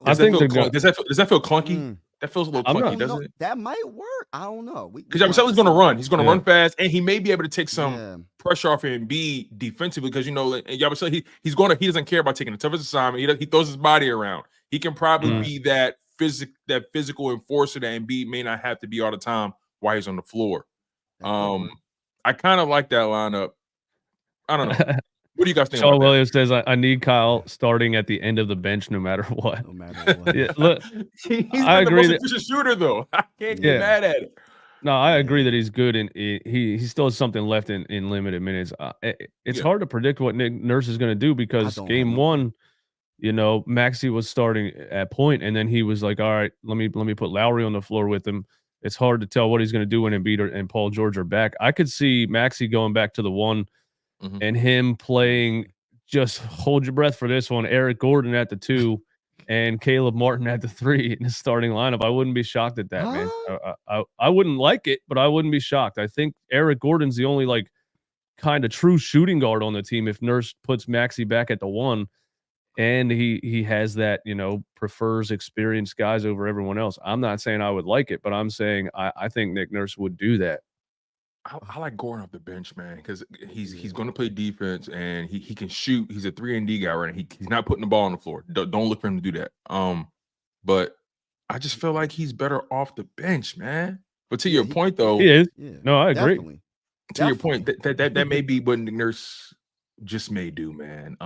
I think they're does that feel clunky? Mm, That feels a little I'm I clunky, not. don't know. doesn't it? That might work. I don't know. We Because gonna have he's to going to see. run. He's going to Yeah. run fast, and he may be able to take some Yeah. pressure off Embiid defensively because and Yabusele, he doesn't care about taking the toughest assignment. He throws his body around. He can probably Mm. be that physical enforcer that Embiid may not have to be all the time while he's on the floor. That could work. I kind of like that lineup. I don't know. What do you guys think Sean about Williams says, I need Kyle starting at the end of the bench no matter what. No matter what. Yeah, look, that? He's I been the agree most that- efficient shooter, though. I can't Yeah. get mad at it. No, I agree Yeah. that he's good, and he still has something left in limited minutes. It's Yeah. hard to predict what Nick Nurse is going to do because don't have game no one, Maxey was starting at point, and then he was like, "All right, let me put Lowry on the floor with him." It's hard to tell what he's going to do when Embiid and Paul George are back. I could see Maxey going back to the one, and him playing. Just hold your breath for this one. Eric Gordon at the 2. And Caleb Martin at the 3 in the starting lineup. I wouldn't be shocked at that, man. I wouldn't like it, but I wouldn't be shocked. I think Eric Gordon's the only kind of true shooting guard on the team if Nurse puts Maxey back at the 1, and he has that, prefers experienced guys over everyone else. I'm not saying I would like it, but I'm saying I think Nick Nurse would do that. I like Gordon off the bench, man, because he's going to play defense and he can shoot. He's a 3-and-D guy, right? He's not putting the ball on the floor. Don't look for him to do that. But I just feel like he's better off the bench, man. But to your point, though, He is. Yeah. No, I agree. Definitely. to your point, that may be what Nick Nurse just may do, man.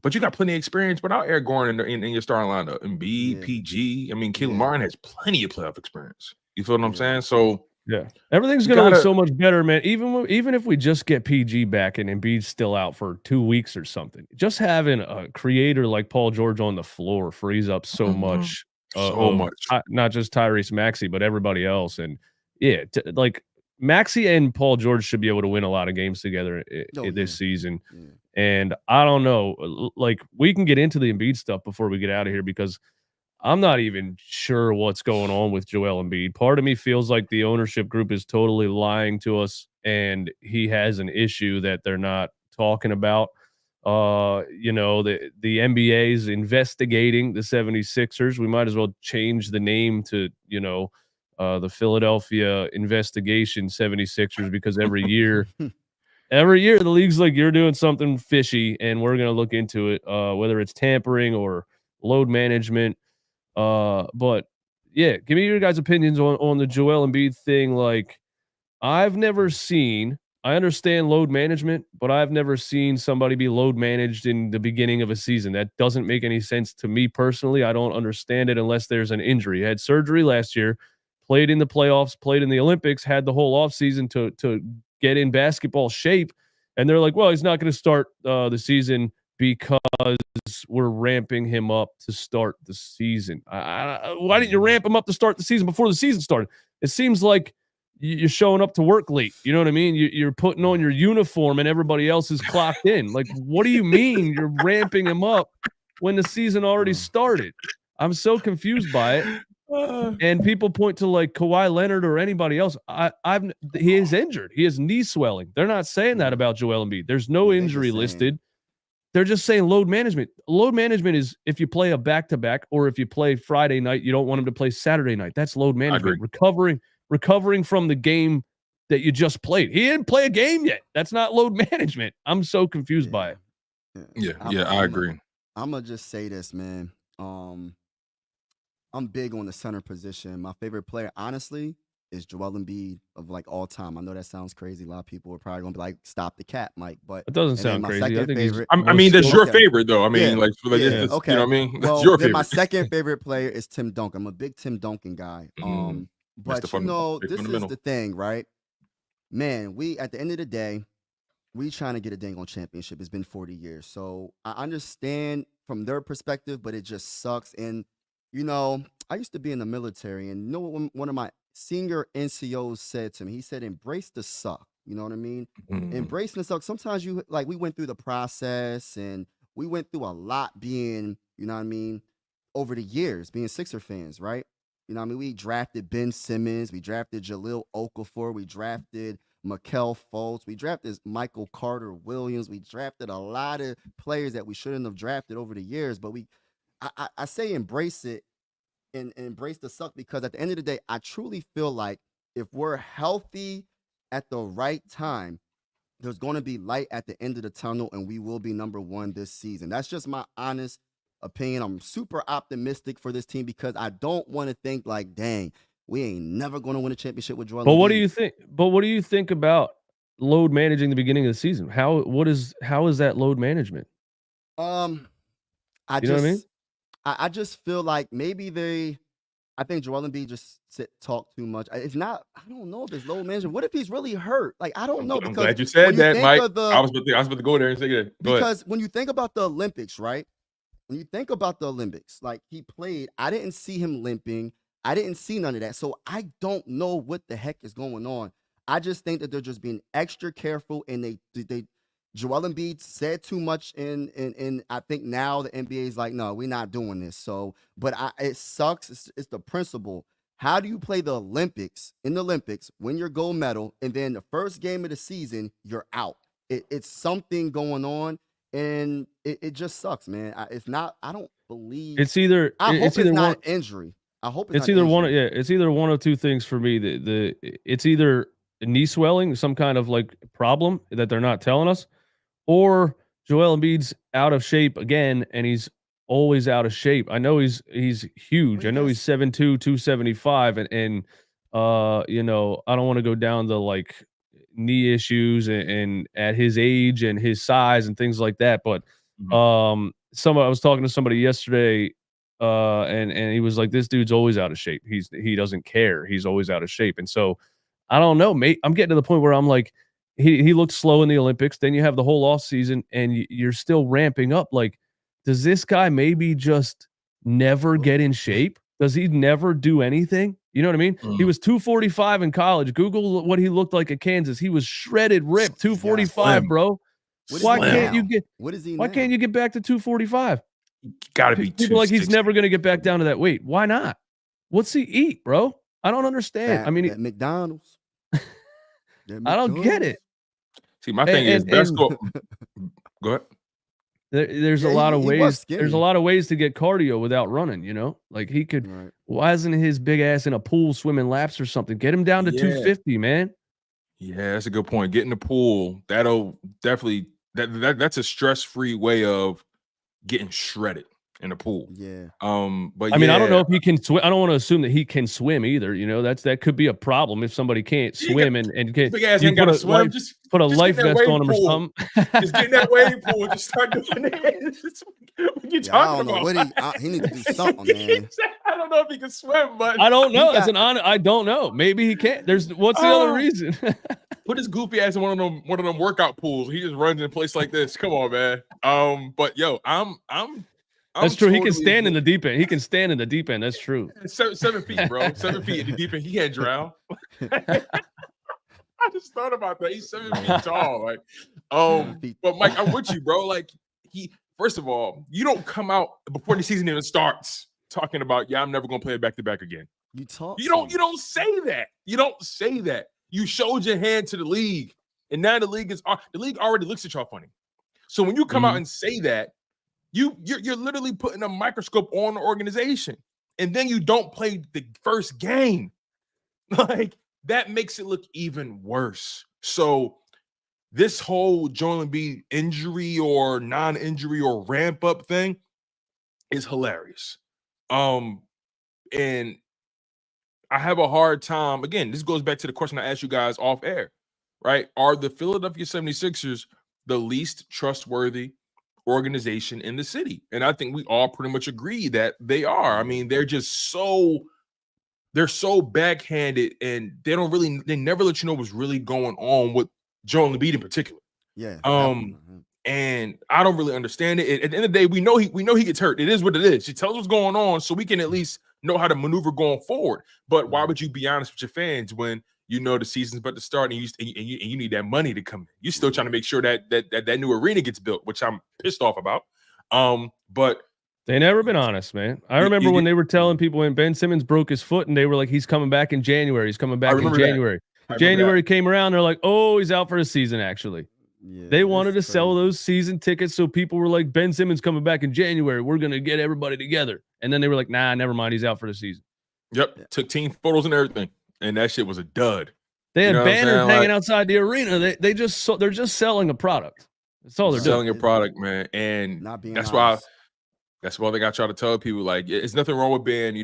But you got plenty of experience without Eric Gordon in your starting lineup. Embiid, Yeah. PG. I mean, Caleb Yeah. Martin has plenty of playoff experience. You feel what I'm Yeah. saying? So Yeah, everything's You gonna look gotta- so much better, man. Even if we just get PG back and Embiid's still out for 2 weeks or something, just having a creator like Paul George on the floor frees up so Mhm. much. So much. Not just Tyrese Maxey, but everybody else. And yeah, Maxey and Paul George should be able to win a lot of games together this season. Yeah. And I don't know, we can get into the Embiid stuff before we get out of here because I'm not even sure what's going on with Joel Embiid. Part of me feels like the ownership group is totally lying to us and he has an issue that they're not talking about. The NBA's investigating the 76ers. We might as well change the name to, the Philadelphia Investigation 76ers because every year the league's like, you're doing something fishy and we're going to look into it, whether it's tampering or load management. But yeah, give me your guys' opinions on the Joel Embiid thing. I understand load management, but I've never seen somebody be load managed in the beginning of a season. That doesn't make any sense to me personally. I don't understand it unless there's an injury. He had surgery last year, played in the playoffs, played in the Olympics, had the whole offseason to get in basketball shape. And they're like, well, he's not going to start the season because we're ramping him up to start the season. Why didn't you ramp him up to start the season before the season started? It seems like you're showing up to work late. You know what I mean? You're putting on your uniform and everybody else is clocked in. Like, what do you mean you're ramping him up when the season already started? I'm so confused by it. And people point to Kawhi Leonard or anybody else. He is injured. He has knee swelling. They're not saying that about Joel Embiid. There's no injury listed. They're just saying load management. Load management is if you play a back-to-back or if you play Friday night, you don't want him to play Saturday night. That's load management. Recovering from the game that you just played. He didn't play a game yet. That's not load management. I'm so confused by it. I agree. I'm going to just say this, man. I'm big on the center position. My favorite player, honestly, is Joel Embiid of all time. I know that sounds crazy. A lot of people are probably gonna be like, "Stop the cap, Mike." But it doesn't sound crazy. I think that's your favorite, though. I mean, okay. You know what I mean? That's your favorite. My second favorite player is Tim Duncan. I'm a big Tim Duncan guy. But this is the thing, right? Man, we at the end of the day, we trying to get a dang on championship. It's been 40 years, so I understand from their perspective, but it just sucks. And I used to be in the military, and what one of my senior NCOs said to me? He said, "Embrace the suck." You know what I mean? Embracing the suck. Sometimes we went through the process, and we went through a lot being, over the years, being Sixer fans, right? We drafted Ben Simmons, we drafted Jahlil Okafor, we drafted Markelle Fultz. We drafted Michael Carter Williams. We drafted a lot of players that we shouldn't have drafted over the years. But I say embrace it and embrace the suck, because at the end of the day, I truly feel like if we're healthy at the right time, there's going to be light at the end of the tunnel, and we will be number one this season. That's just my honest opinion. I'm super optimistic for this team because I don't want to think like, dang, we ain't never going to win a championship with Joel But what do Embiid. you think? But what do you think about load managing the beginning of the season? How is that load management? I You know what I just mean? I just feel like maybe I think Joel Embiid just talk too much. It's not. I don't know if it's load management. What if he's really hurt? Like, I don't know. I'm Because glad you said that, Mike. of I was about to go there and say that. because when you think about the Olympics, right? When you think about the Olympics, like he played, I didn't see him limping. I didn't see none of that. So I don't know what the heck is going on. I just think that they're just being extra careful, and they Joel Embiid said too much, and I think now the NBA is like, no, we're not doing this. So, but it sucks. It's the principle. How do you play the Olympics win your gold medal, and then the first game of the season you're out? It's something going on. And it just sucks, man. It's not. I don't believe It's either I hope it's either not one injury. I hope it's it's not either injury. one it's either one of two things for me. It's either knee swelling, some kind of like problem that they're not telling us, or Joel Embiid's out of shape again, and he's always out of shape. I know he's huge. Well, I know he's 7'2", 275, and you know, I don't want to go down the like knee issues and at his age and his size and things like that. But I was talking to somebody yesterday, and he was like, "This dude's always out of shape. He doesn't care. He's always out of shape." And so I don't know, mate. I'm getting to the point where I'm like, he looked slow in the Olympics. Then you have the whole off season, and you're still ramping up. Like, does this guy maybe just never get in shape? Does he never do anything? You know what I mean? He was 245 in college. Google what he looked like at Kansas. He was shredded, ripped, 245, bro. Why can't you get? What is he? Why can't you get back to 245? Gotta be People like he's 260. never going to get back down to that weight. Why not? What's he eat, bro? I don't understand. I mean, at McDonald's. I don't get it. See, my thing is basketball. Go ahead. There's a lot of ways. There's a lot of ways to get cardio without running. You know, like he could. Right. Why isn't his big ass in a pool swimming laps or something? Get him down to 250, man. Yeah, that's a good point. Get in the pool. That'll definitely that's a stress-free way of getting shredded in the pool. Yeah. But I mean, I don't know if he can swim. I don't want to assume that he can swim either. You know, that could be a problem if somebody can't swim and can. Big ass ain't gotta swim. Just put a life vest on him or something. Just get in that wave pool. Just start doing it. What you talking about? What he needs to do something, man. I don't know if he can swim, but I don't know. I don't know. Maybe he can't. What's the other reason? Put his goofy ass in one of them workout pools. He just runs in a place like this. Come on, man. But yo, That's true. He can stand in the deep end. He can stand in the deep end. That's true. 7 feet, bro. 7 feet in the deep end. He can't drown. I just thought about that. He's 7 feet tall. Like, but Mike, I'm with you, bro. Like, first of all, you don't come out before the season even starts talking about, I'm never gonna play it back to back again. You don't say that. You don't say that. You showed your hand to the league, and now the league already looks at y'all funny. So when you come out and say that, you're literally putting a microscope on the organization, and then you don't play the first game. Like, that makes it look even worse. So this whole Joel Embiid injury or non-injury or ramp up thing is hilarious. And I have a hard time. Again, this goes back to the question I asked you guys off air, right? Are the Philadelphia 76ers the least trustworthy organization in the city? And I think we all pretty much agree that they are. I mean, they're so backhanded, and they never let you know what's really going on with Joel Embiid in particular. Yeah. And I don't really understand it. At the end of the day, we know he gets hurt. It is what it is. She tells what's going on, so we can at least know how to maneuver going forward. But why would you be honest with your fans when you know the season's about to start and you need that money to come in? You're still trying to make sure that new arena gets built, which I'm pissed off about. But they never been honest, man. I remember when they were telling people when Ben Simmons broke his foot and they were like, he's coming back in January. He's coming back in January. January came around, they're like, oh, he's out for the season, actually. Yeah, They wanted to that's sell crazy. those season tickets, so people were like, Ben Simmons coming back in January. We're going to get everybody together. And then they were like, nah, never mind. He's out for the season. Yep. Took team photos and everything. And that shit was a dud. They had banners hanging Like, outside the arena. They're just selling a product. That's all they're selling doing. a product, man. And Not being that's honest. why they got to try to tell people, like, it's nothing wrong with being,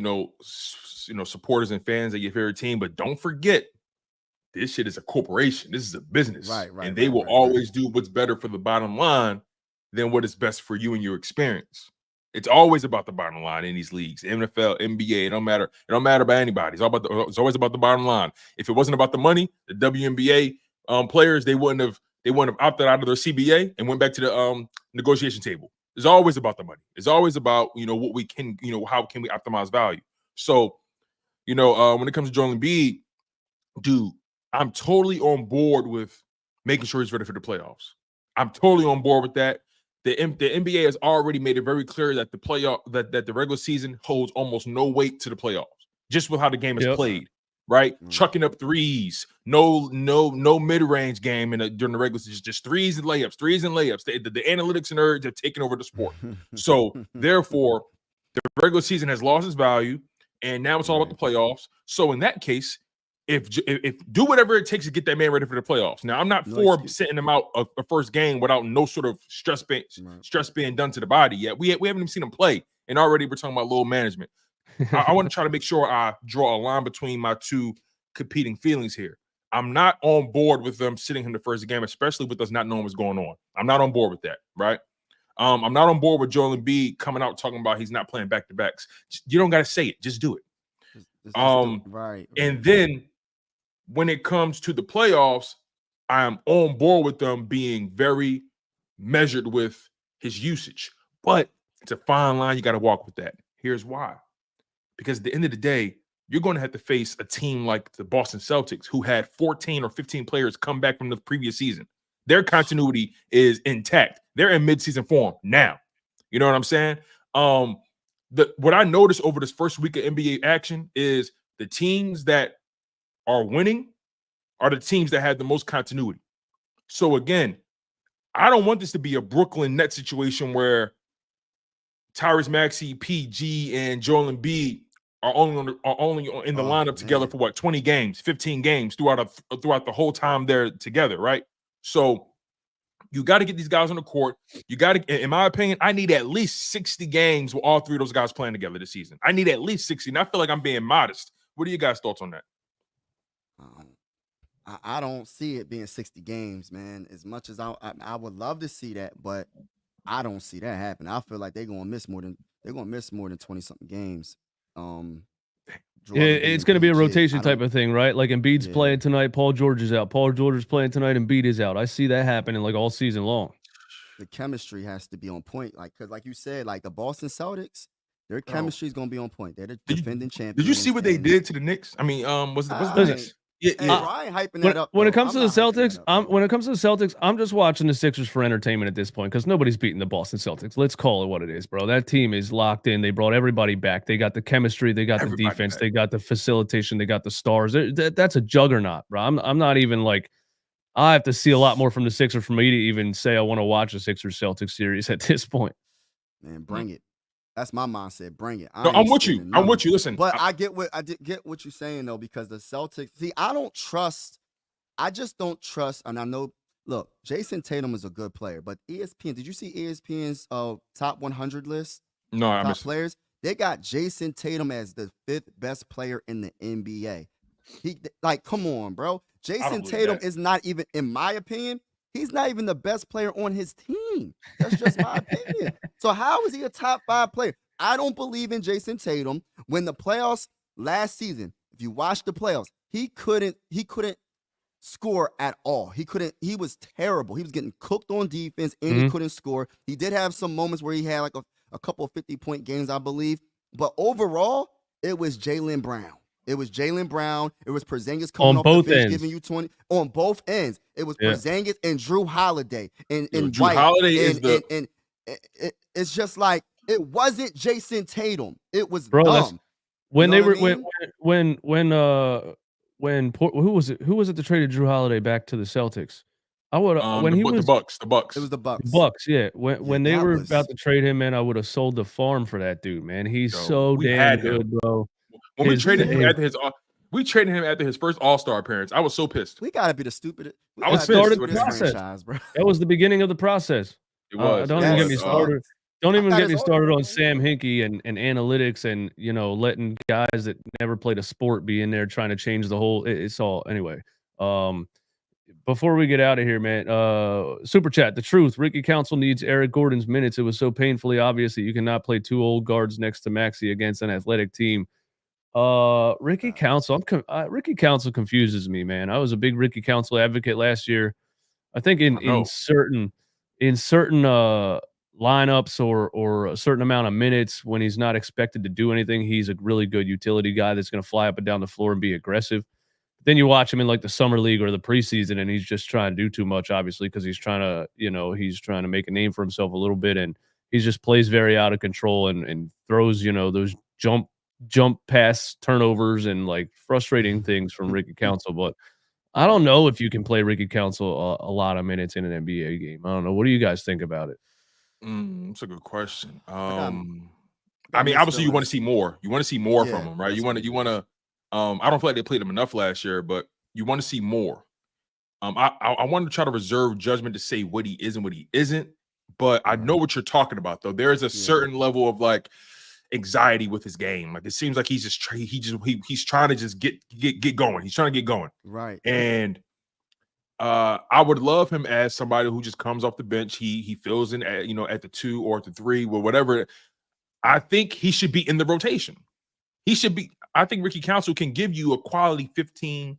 supporters and fans of your favorite team, but don't forget, this shit is a corporation. This is a business. Right. And they will always do what's better for the bottom line than what is best for you and your experience. It's always about the bottom line in these leagues, NFL, NBA. It don't matter. It don't matter about anybody. It's always about the bottom line. If it wasn't about the money, the WNBA players, they wouldn't have opted out of their CBA and went back to the negotiation table. It's always about the money. It's always about, what we can, how can we optimize value. So, when it comes to Joel Embiid, dude, I'm totally on board with making sure he's ready for the playoffs. I'm totally on board with that. The NBA has already made it very clear that the regular season holds almost no weight to the playoffs, just with how the game is played, right? Chucking up threes, no mid-range game during the regular season, just threes and layups. The analytics nerds have taken over the sport. So therefore, the regular season has lost its value, and now it's all about the playoffs. So in that case, if do whatever it takes to get that man ready for the playoffs. Now, I'm not for sitting him out a first game without no sort of stress being done to the body yet. We haven't even seen him play, and already we're talking about load management. I want to try to make sure I draw a line between my two competing feelings here. I'm not on board with them sitting him the first game, especially with us not knowing what's going on. I'm not on board with that, right? I'm not on board with Joel Embiid coming out talking about he's not playing back-to-backs. You don't got to say it. Just do it. Right. And then when it comes to the playoffs, I'm on board with them being very measured with his usage. But it's a fine line. You got to walk with that. Here's why. Because at the end of the day, you're going to have to face a team like the Boston Celtics, who had 14 or 15 players come back from the previous season. Their continuity is intact. They're in midseason form now. You know what I'm saying? What I noticed over this first week of NBA action is the teams that are winning are the teams that have the most continuity. So again, I don't want this to be a Brooklyn Nets situation where Tyrese Maxey, PG, and Joel Embiid are only in the lineup together for 20 games, 15 games throughout the whole time they're together, right? So you got to get these guys on the court. You got to, in my opinion, I need at least 60 games with all three of those guys playing together this season. I need at least 60. And I feel like I'm being modest. What are you guys' thoughts on that? I don't see it being 60 games, man. As much as I would love to see that, but I don't see that happen. I feel like they're gonna miss more than 20-something games. It's going to be a rotation type of thing, right? Like Embiid's playing tonight, Paul George is out. Paul George is playing tonight, Embiid is out. I see that happening like all season long. The chemistry has to be on point, because like you said, like the Boston Celtics, their chemistry is going to be on point. They're the defending champions. Did you see what they did to the Knicks? I mean, was it? Ryan hyping that up. When it comes to the Celtics, I'm just watching the Sixers for entertainment at this point because nobody's beating the Boston Celtics. Let's call it what it is, bro. That team is locked in. They brought everybody back. They got the chemistry. They got the defense. They got the facilitation. They got the stars. That's a juggernaut, bro. I'm not even like, I have to see a lot more from the Sixers for me to even say I want to watch a Sixers Celtics series at this point. Man, bring it. That's my mindset. Bring it. I'm with you. I'm with you. Listen, but I get what you're saying though, because the Celtics. See, I just don't trust. And I know. Look, Jason Tatum is a good player, but ESPN. Did you see ESPN's top 100 list? No, I top missed players. They got Jason Tatum as the 5th best player in the NBA. Come on, bro. Jason Tatum is not even, in my opinion, he's not even the best player on his team. That's just my opinion. So how is he a top 5 player? I don't believe in Jason Tatum. When the playoffs last season, if you watch the playoffs, he couldn't score at all. He was terrible. He was getting cooked on defense and he couldn't score. He did have some moments where he had like a couple of 50-point games, I believe. But overall, it was Jaylen Brown. It was Jaylen Brown. It was Porzingis coming off the bench, giving you 20 on both ends. It was Porzingis and Drew Holiday and Drew White. Holiday is it's just like, it wasn't Jason Tatum. It was dumb. When when who was it? Who was it that traded Drew Holiday back to the Celtics? I would when he The was Bucks. It was the the Bucks. Bucks, yeah. Yeah, When they that were was about to trade him, man, I would have sold the farm for that dude, man. He's Yo, so we damn had him. good, bro. When we His traded him his after his first All-Star appearance. I was so pissed. we gotta be the stupidest. We I was gotta be the pissed started the with stupidest this. process. franchise, bro. That was the beginning of the process. It was. Don't It even get That me was. started. sucked. Don't I even thought get his me owner started on was Sam Hinkie and analytics and letting guys that never played a sport be in there trying to change the whole. It's all anyway. Before we get out of here, man, super chat. The truth. Ricky Council needs Eric Gordon's minutes. It was so painfully obvious that you cannot play two old guards next to Maxey against an athletic team. Ricky Council. Ricky Council confuses me, man. I was a big Ricky Council advocate last year. I think in certain lineups or a certain amount of minutes when he's not expected to do anything, he's a really good utility guy that's going to fly up and down the floor and be aggressive. Then you watch him in like the summer league or the preseason, and he's just trying to do too much, obviously, because he's trying to make a name for himself a little bit, and he just plays very out of control and throws those jump pass turnovers and like frustrating things from Ricky Council. But I don't know if you can play Ricky Council a lot of minutes in an NBA game. I don't know. What do you guys think about it? That's a good question. got I mean, mixed obviously you want to feelings. see more. You want to see more from Yeah, him, right? that's You what want to. I don't feel like they played him enough last year, but you want to see more. I want to try to reserve judgment to say what he is and what he isn't, but I know what you're talking about. Though there is a certain level of like anxiety with his game. Like it seems like he's trying to just get going. He's trying to get going, Right. and I would love him as somebody who just comes off the bench. He fills in at at the 2 or at the 3 or whatever. I think he should be in the rotation. He should be. I think Ricky Council can give you a quality 15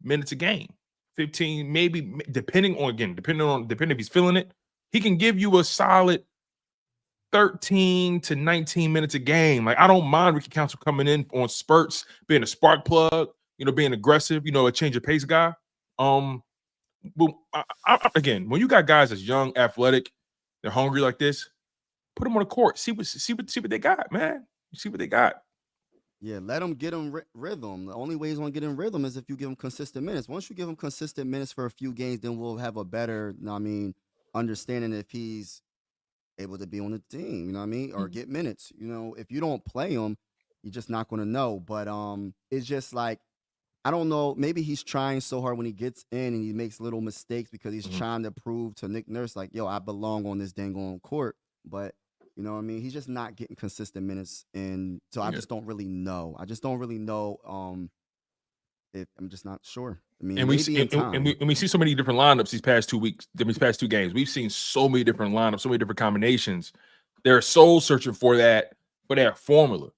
minutes a game. 15, maybe depending if he's feeling it, he can give you a solid 13 to 19 minutes a game. Like I don't mind Ricky Council coming in on spurts, being a spark plug, being aggressive, a change of pace guy. Well, again, when you got guys that's young, athletic, they're hungry like this, put them on the court. See what they got, man. You see what they got. Yeah, let them get him rhythm. The only way he's going to get in rhythm is if you give him consistent minutes. Once you give him consistent minutes for a few games, then we'll have a better, understanding if he's able to be on the team, or get minutes. If you don't play him, you're just not going to know. But it's just like, I don't know. Maybe he's trying so hard when he gets in and he makes little mistakes because he's trying to prove to Nick Nurse, like, yo, I belong on this dang on court. But you know what I mean? He's just not getting consistent minutes. And so I just don't really know. I just don't really know if I'm just not sure. I mean, and we see so many different lineups these past 2 weeks, these past 2 games. We've seen so many different lineups, so many different combinations. They're soul searching for that formula.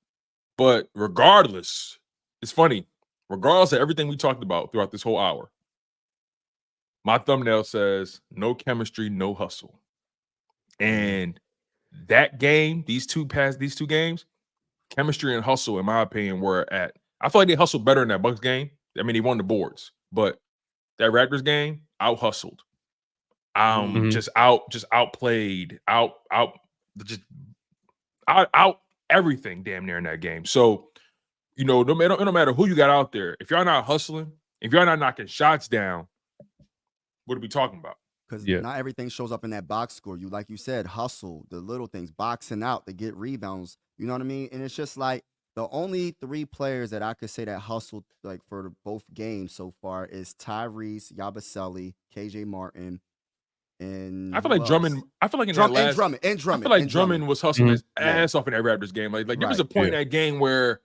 But regardless, it's funny. Regardless of everything we talked about throughout this whole hour, my thumbnail says no chemistry, no hustle. And that game, these two games, chemistry and hustle, in my opinion, were at. I feel like they hustled better in that Bucks game. I mean, they won the boards, but that Raptors game, out hustled. Just outplayed, out everything damn near in that game. So, no matter who you got out there, if y'all not hustling, if y'all not knocking shots down, what are we talking about? Because not everything shows up in that box score. Like you said, hustle, the little things, boxing out to get rebounds. You know what I mean? And it's just like the only 3 players that I could say that hustled like for both games so far is Tyrese, Yabusele, KJ Martin, and I feel like Drummond. I feel like in that last Drummond. I feel like Drummond was hustling his ass off in that Raptors game. Like there was a point in that game where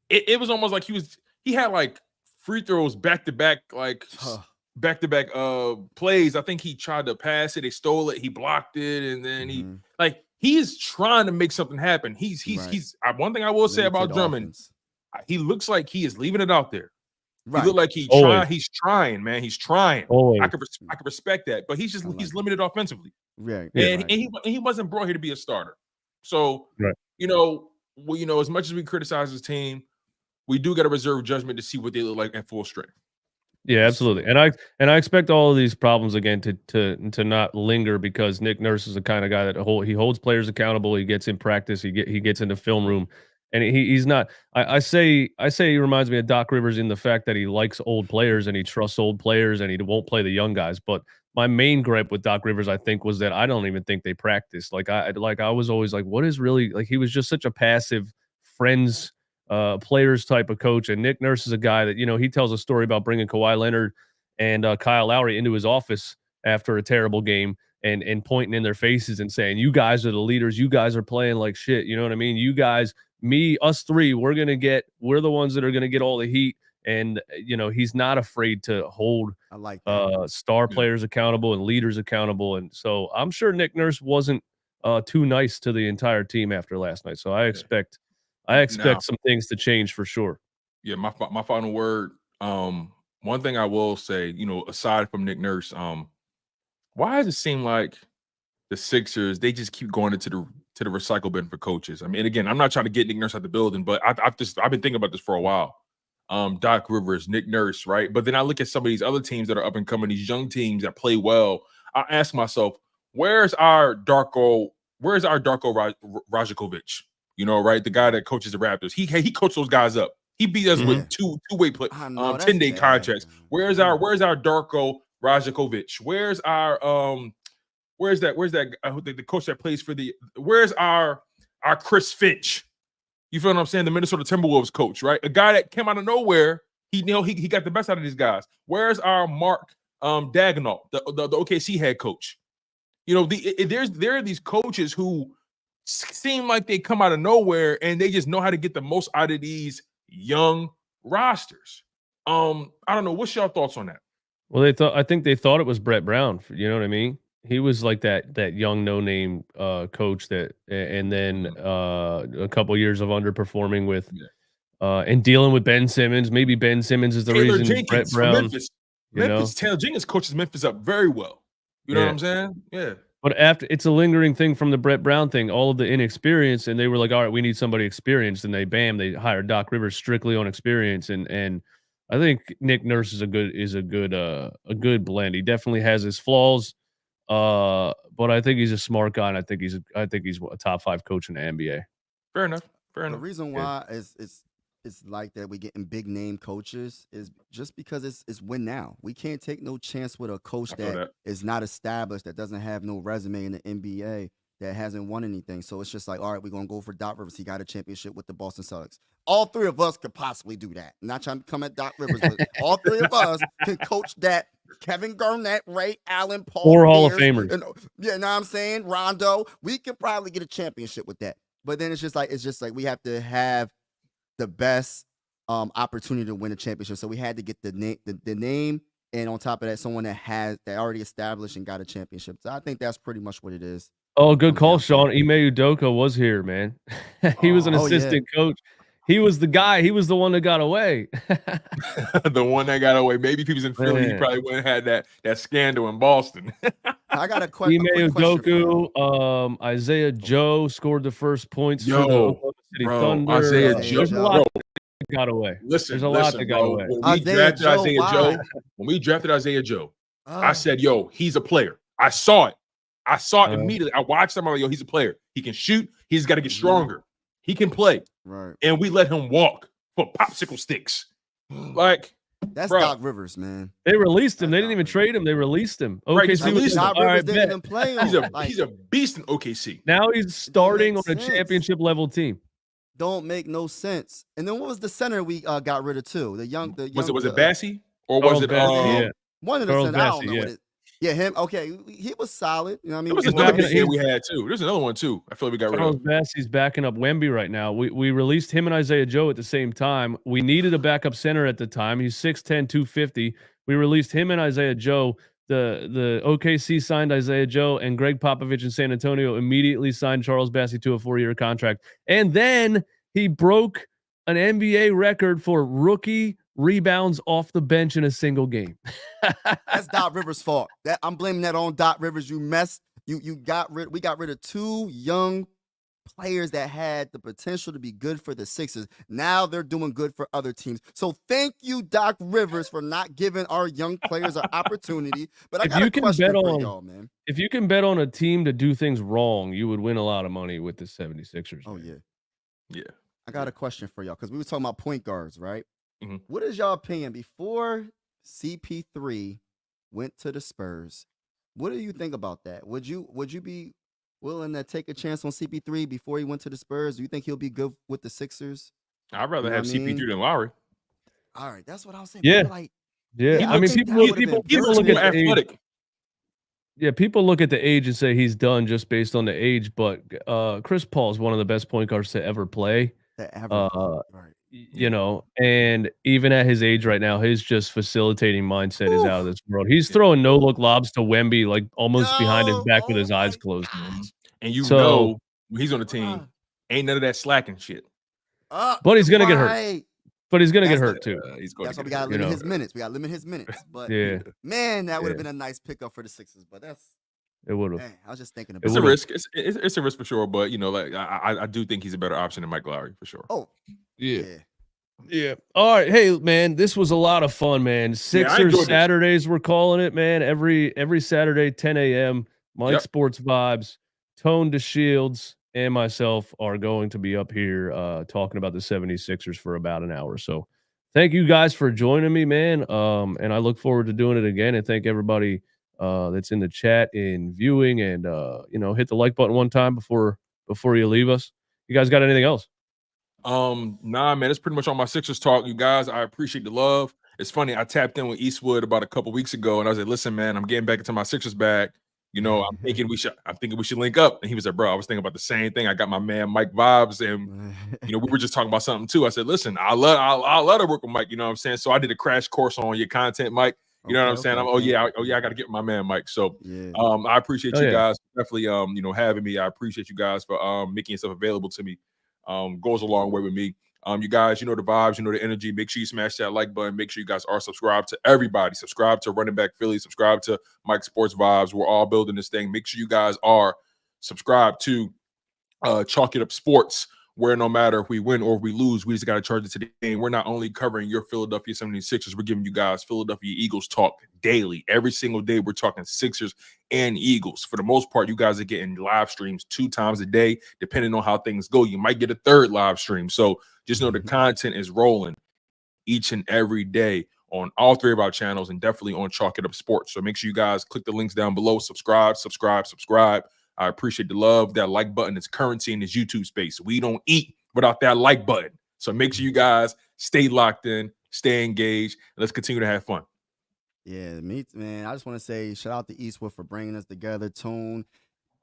it was almost like he had like free throws back to back, like back-to-back plays. I think he tried to pass it, they stole it, he blocked it, and then he's trying to make something happen. He's one thing I will say about Drummond, he looks like he is leaving it out there. Right. He look like he's trying, man. He's trying. I could respect that, but he's limited offensively. Right. And he wasn't brought here to be a starter. So as much as we criticize his team, we do got to reserve judgment to see what they look like at full strength. Yeah, absolutely. And I expect all of these problems again to not linger because Nick Nurse is the kind of guy that he holds players accountable. He gets in practice. He gets in the film room, And he's not. I say he reminds me of Doc Rivers in the fact that he likes old players and he trusts old players and he won't play the young guys. But my main gripe with Doc Rivers, I think, was that I don't even think they practiced. I was always like, what is really like? He was just such a passive friends, players type of coach. And Nick Nurse is a guy that he tells a story about bringing Kawhi Leonard and Kyle Lowry into his office after a terrible game and pointing in their faces and saying, "You guys are the leaders. You guys are playing like shit." You know what I mean? You guys. Us three, we're the ones that are gonna get all the heat. And he's not afraid to hold star players accountable and leaders accountable. And so I'm sure Nick Nurse wasn't too nice to the entire team after last night. So I expect some things to change for sure. Yeah, my final word. One thing I will say, aside from Nick Nurse, why does it seem like the Sixers, they just keep going into the recycle bin for coaches? I mean, again, I'm not trying to get Nick Nurse out the building, but I've been thinking about this for a while. Doc Rivers, Nick Nurse, right? But then I look at some of these other teams that are up and coming, these young teams that play well. I ask myself, where's our Darko Rajakovic? Right? The guy that coaches the Raptors. He coached those guys up. He beat us with two-way play, 10-day contracts. Where's our Darko Rajakovic? Where's the coach that plays for where's our Chris Finch? You feel what I'm saying? The Minnesota Timberwolves coach, right? A guy that came out of nowhere. He got the best out of these guys. Where's our Mark Daigneault, the OKC head coach? There are these coaches who seem like they come out of nowhere and they just know how to get the most out of these young rosters. I don't know. What's your thoughts on that? Well, I think they thought it was Brett Brown. You know what I mean? He was like that young no-name coach and then a couple years of underperforming with and dealing with Ben Simmons. Maybe Ben Simmons is the Taylor reason Jenkins Brett Brown. Memphis, Taylor Jenkins coaches Memphis up very well. You know what I'm saying? Yeah. But after it's a lingering thing from the Brett Brown thing, all of the inexperience, and they were like, all right, we need somebody experienced, and they hired Doc Rivers strictly on experience, and I think Nick Nurse is a good blend. He definitely has his flaws. But I think he's a smart guy, and I think he's a top 5 coach in the NBA. Fair enough. The reason why it's like that, we getting big name coaches is just because it's win now. We can't take no chance with a coach that is not established, that doesn't have no resume in the NBA, that hasn't won anything. So it's just like, all right, we're gonna go for Doc Rivers. He got a championship with the Boston Celtics. All three of us could possibly do that. I'm not trying to come at Doc Rivers, but all three of us can coach that. Kevin Garnett, Ray Allen, Paul 4 Hall of Famers. And, know what I'm saying? Rondo. We could probably get a championship with that. But then it's just like we have to have the best opportunity to win a championship. So we had to get the name, and on top of that, someone that already established and got a championship. So I think that's pretty much what it is. Oh, good call, Sean. Ime Udoka was here, man. He was an assistant coach. He was the guy. He was the one that got away. The one that got away. Maybe if he was in Philly, he probably wouldn't have had that scandal in Boston. I got a question. Ime Udoka, Isaiah Joe scored the first points for the Oklahoma City Thunder. Isaiah Joe. There's a lot that got away. There's a lot that got away. When we drafted Isaiah Joe, I said, yo, he's a player. I saw it. Immediately. I watched him. I'm like, yo, he's a player. He can shoot. He's got to get stronger. He can play. Right. And we let him walk for popsicle sticks. Like, that's Doc Rivers, man. They released him. They didn't even trade him. They released him. OKC was Doc Rivers didn't even play him. He's a beast in OKC. Now he's starting on a championship level team. Don't make no sense. And then what was the center we got rid of too? Was it Bassie or was it one of the centers? I don't know what it. Yeah, him. Okay, he was solid. You know what I mean? There was another here we had too. There's another one too. I feel like we got rid of. Bassie's backing up Wemby right now. We released him and Isaiah Joe at the same time. We needed a backup center at the time. He's 6'10", 250. We released him and Isaiah Joe. The OKC signed Isaiah Joe, and Greg Popovich in San Antonio immediately signed Charles Bassey to a 4-year contract. And then he broke an NBA record for rookie rebounds off the bench in a single game. That's Doc Rivers' fault. I'm blaming that on Doc Rivers. We got rid of 2 young players that had the potential to be good for the Sixers. Now they're doing good for other teams. So thank you, Doc Rivers, for not giving our young players an opportunity. But I got a question for y'all, man. If you can bet on a team to do things wrong, you would win a lot of money with the 76ers. Oh, man. Yeah. I got a question for y'all because we were talking about point guards, right? Mhm. What is y'all opinion before CP3 went to the Spurs? What do you think about that? Would you be willing to take a chance on CP3 before he went to the Spurs? Do you think he'll be good with the Sixers? I'd rather You know have what I mean? CP3 than Lowry. All right, that's what I was saying. Yeah. People like, Yeah. yeah, I mean, think people that look, would've been He people looks look more at the age. athletic. Yeah, people look at the age and say he's done just based on the age, but Chris Paul is one of the best point guards to ever play. that ever Uh, right. you know, and even at his age right now, his just facilitating mindset is out of Oof. this world. He's Yeah. throwing no look lobs to Wemby like almost behind his Yo, back with oh his eyes my closed. gosh. And you So, know when he's on the team, Uh, ain't none of that slacking shit. but he's gonna get hurt. right. But he's gonna get That's the hurt too. He's going That's to why we get gotta hurt. You limit know. his minutes. We gotta limit his minutes. But Yeah, man, that would have yeah, been a nice pickup for the Sixers. But that's it would have. I was just thinking It about It's a would've. risk. It's a risk for sure. But you know, like I do think he's a better option than Mike Lowry for sure. Oh, Yeah. yeah. Yeah. All right. Hey, man, this was a lot of fun, man. Yeah, I Sixers enjoyed this. Saturdays, we're calling it, man. Every Saturday, 10 a.m. Mike Yep. Sports Vibes, Tone DeShields, and myself are going to be up here talking about the 76ers for about an hour. So thank you guys for joining me, man. And I look forward to doing it again. And thank everybody that's in the chat and viewing, and hit the like button one time before you leave us. You guys got anything else? Nah, man, it's pretty much all my Sixers talk. You guys, I appreciate the love. It's funny, I tapped in with Eastwood about a couple weeks ago, and I was like, "Listen, man, I'm getting back into my Sixers bag. You know, I'm thinking we should link up." And he was like, "Bro, I was thinking about the same thing. I got my man Mike Vibez, and you know, we were just talking about something too." I said, "Listen, I love to work with Mike." You know what I'm saying? So I did a crash course on your content, Mike. You know what I'm saying? I got to get my man Mike. So, yeah. I appreciate Oh, you yeah. guys definitely having me. I appreciate you guys for making yourself available to me. Goes a long way with me. You guys, you know the vibes, you know the energy. Make sure you smash that like button. Make sure you guys are subscribed to everybody. Subscribe to Running Back Philly. Subscribe to Mike Sports Vibes. We're all building this thing. Make sure you guys are subscribed to Chalk It Up Sports, where no matter if we win or if we lose, we just got to charge it to the game. We're not only covering your Philadelphia 76ers, we're giving you guys Philadelphia Eagles talk daily. Every single day, we're talking Sixers and Eagles. For the most part, you guys are getting live streams 2 times a day, depending on how things go. You might get a third live stream. So just know the content is rolling each and every day on all 3 of our channels, and definitely on Chalk It Up Sports. So make sure you guys click the links down below. Subscribe. I appreciate the love. That like button is currency in this YouTube space. We don't eat without that like button. So make sure you guys stay locked in, stay engaged, and let's continue to have fun. Yeah, man. I just want to say shout out to Eastwood for bringing us together. Tone,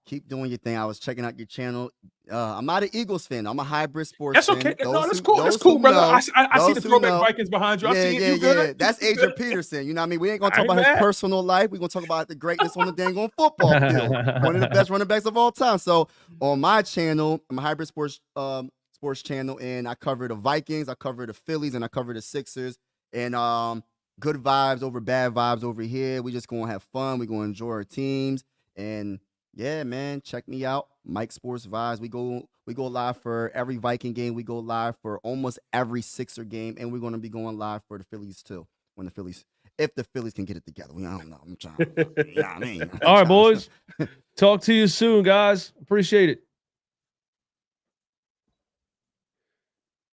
keep doing your thing. I was checking out your channel. I'm not an Eagles fan. I'm a hybrid sports That's fan. okay. No, that's Who- cool. That's those cool, who brother. know- I see those the who throwback know. Vikings behind you. I Yeah, see it. yeah, You good? yeah. That's You Adrian good? Peterson. You know what I mean? We ain't gonna I talk ain't about his mad. personal life. We're gonna talk about the greatness on the dang on football field. One of the best running backs of all time. So on my channel, I'm a hybrid sports channel, and I cover the Vikings, I cover the Phillies, and I cover the Sixers. And good vibes over bad vibes over here. We just gonna have fun. We're gonna enjoy our teams. And yeah, man, check me out. Mike Sports Vibez. We go live for every Viking game. We go live for almost every Sixer game, and we're gonna be going live for the Phillies too. If the Phillies can get it together. I don't know. I'm trying. You know what I mean? All right, boys. Talk to you soon, guys. Appreciate it.